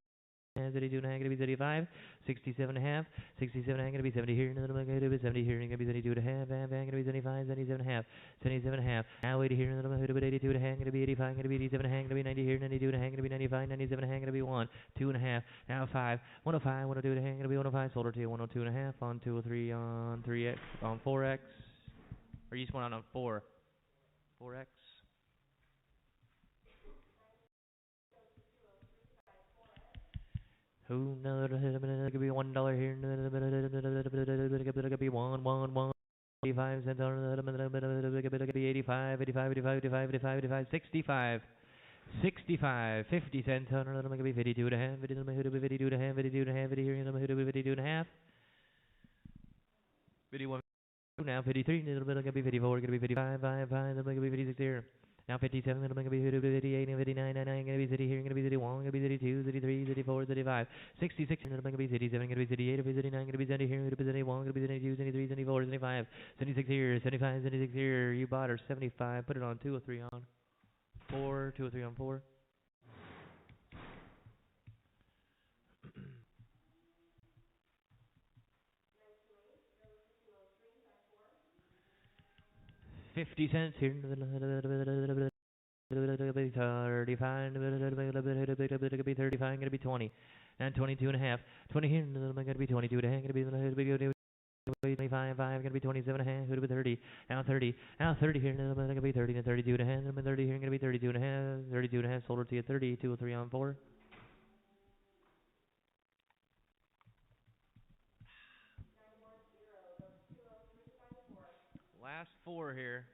S1: 32 and a half, gonna be 35, 67 and a half, 67 and a half, gonna be 70 here, another one gonna be 70 here, gonna be 72 and a half, gonna be 75, 77 and a half, 77 and a half, now 80 here, another one gonna be 82 and a half, gonna be 85, gonna be 87 and a half, gonna be 90 here, 92 and a half, gonna be 95, 97 and a half, gonna be 1, 2 and a half, now 5, 105, 102 and a half, gonna be 105, sold her to you, 102 and a half, on 203, on 3x, on 4x, or you just went on 4, 4x. Who knows? It could be $1 here. It could be one. 85 cents. It could be 85, 85, 85, 85, 85, 85, 65. 65, 50 cents. It could be 52 and a half. It could be 52 and a half. 52 and a half. 52 and a half. 51. Now 53. It could be 54. It could be 55, 5, 5. It could be 56 here. Now 57, it'll make it be 58, 59, 99, gonna be city here, gonna be city 1, gonna be city 2, city 3, city 4, city 5, 66, it'll make it be city 7, gonna be city 8, gonna be city 9, gonna be city here, gonna be city 1, gonna be city 2, city 3, city 4, city 5, 76 here, 75, 76 here, you bought her 75, put it on 2 or 3 on 4, 2 or 3 on 4. $0.50 here. 35, gonna be 35, gonna be 20, and 22 and a half, 20 here, gonna be 22 and a half, gonna be 25, 5, gonna be 27 and a half, gonna be 30, now 30, now 30 here, gonna be 30, and 32 and a half, 30 here, gonna be 32 and a half, 32 and a half, sold her to you 30, 2 or 3 on 4. Last 4 here.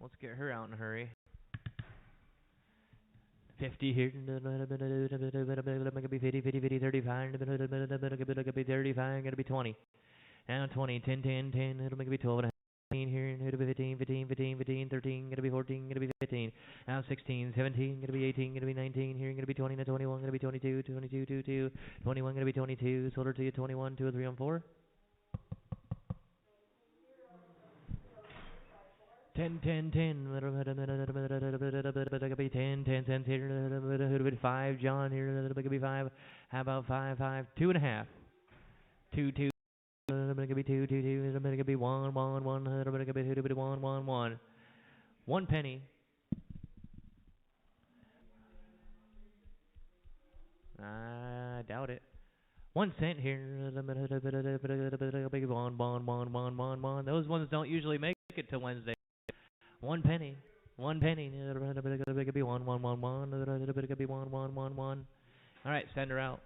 S1: Let's get her out in a hurry. 50 here, gonna be 50, 50, 50, 35, gonna be 35, gonna be 20. Now 20, 10, 10, 10, it'll make it be 12 and a half. 15 here, it'll be 15, 15, 15, 15, 13, gonna be 14, gonna be 15. Now 16, 17, gonna be 18, gonna be 19, here, gonna be 20, now 21, gonna be 22, 22, 22, 21, gonna be 22, sold her to you 21, 2 or 3 on 4. 10, 10, 10, it'll be 10, 10 cents here, it'll be 5, John here, it'll be 5, how about 5, 5, 2 and a half, 2, 2, it'll be 2, 2, 2, it'll be 1, 1, 1, it'll be 1, 1, 1, 1 penny. I doubt it. 1 cent here, big 1, 1, 1, 1, 1, 1. Those ones don't usually make it to Wednesday. 1 penny. 1 penny. It could be 1, 1, 1, 1. It could be 1, 1, 1, 1. All right, send her out.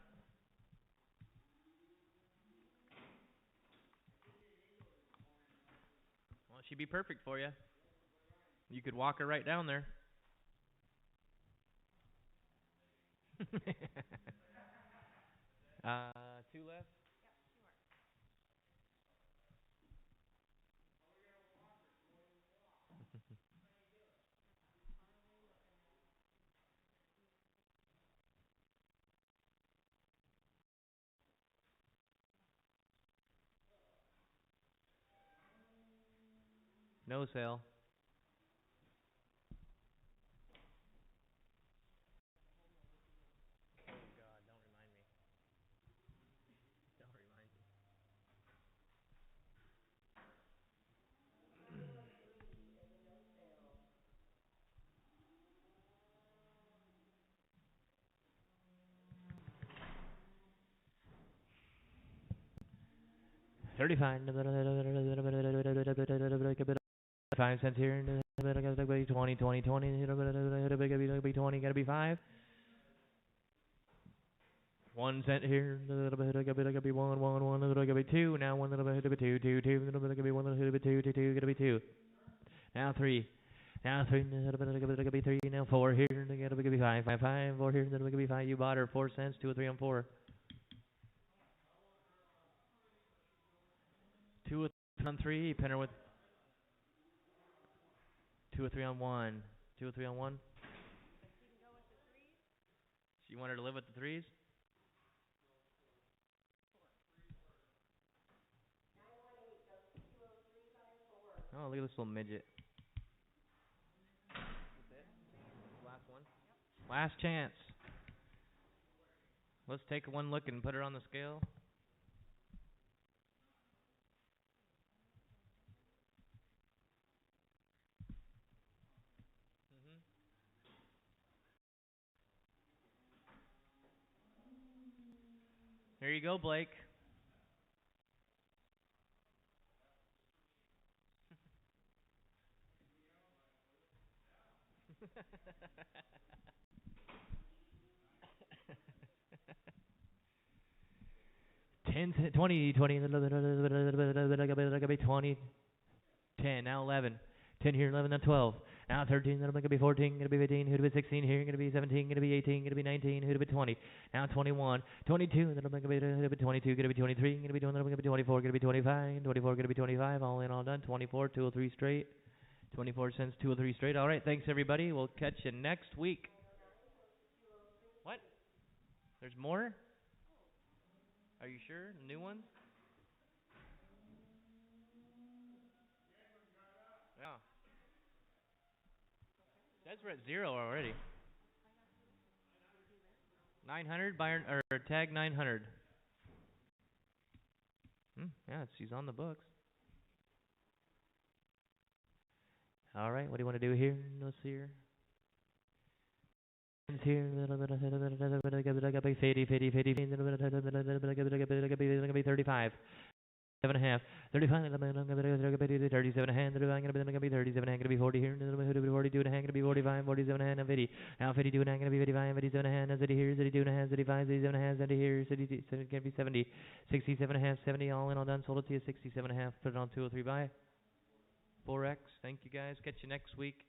S1: Well, she'd be perfect for you. You could walk her right down there. Two left. No sale. Don't remind me. 35. 5 cents here. 20, 20, 20. 20, gotta be 5. 1 cent here. Gotta be 1, 1, 1. Gotta be 2. Now 1. Gotta be 2, 2, 2. Gotta be 1. Gotta be 2, 2, 2. Gotta be 2. Now 3. Now 3. Gotta be 3. Now 4 here. Gotta be 5, 5, 5. 4 here. Gotta be 5. You bought her 4 cents. 2 or 3 on 4. 2 or 3 on 3. Penner with 2 or 3 on 1. 2 or 3 on 1.
S3: You can go with the threes.
S1: You want her to live with the 3s? Oh, look at this little midget. Last one. Last chance. Let's take one look and put her on the scale. There you go, Blake. Ten, 20, 20, 20, 10, now 11. 10 here, 11, now 12. Now 13, then I'm going to be 14, going to be 15, who'd be 16 here, going to be 17, going to be 18, going to be 19, who'd be 20. Now 21, 22, then I'm going to be 22, going to be 23, going to be 20, I'm going to be 24, going to be 25, 24, going to be 25, all in, all done. 24, 2 or 3 straight. 24 cents, 2 or 3 straight. All right, thanks everybody. We'll catch you next week. What? There's more? Are you sure? New ones? Yeah. Says we're at 0 already. 900, buy or tag 900. Yeah, she's on the books. All right, what do you want to do here? Let's see here. Here, 35. 7.5, 35, 37 hand, gonna be 37 hand, gonna be 40 here, 42 and a hand, gonna be 45, 47 hand, and 50. Now 52 and a hand, gonna be 55, 57 hand, and 30 here, 32 and a hand, 35, 37 and a half, 70 here, 70, gonna be 70, 67 and a half, 70, all in, all done, sold it to you, 67 and a half, put it on 203 buy. 4X, thank you guys, catch you next week.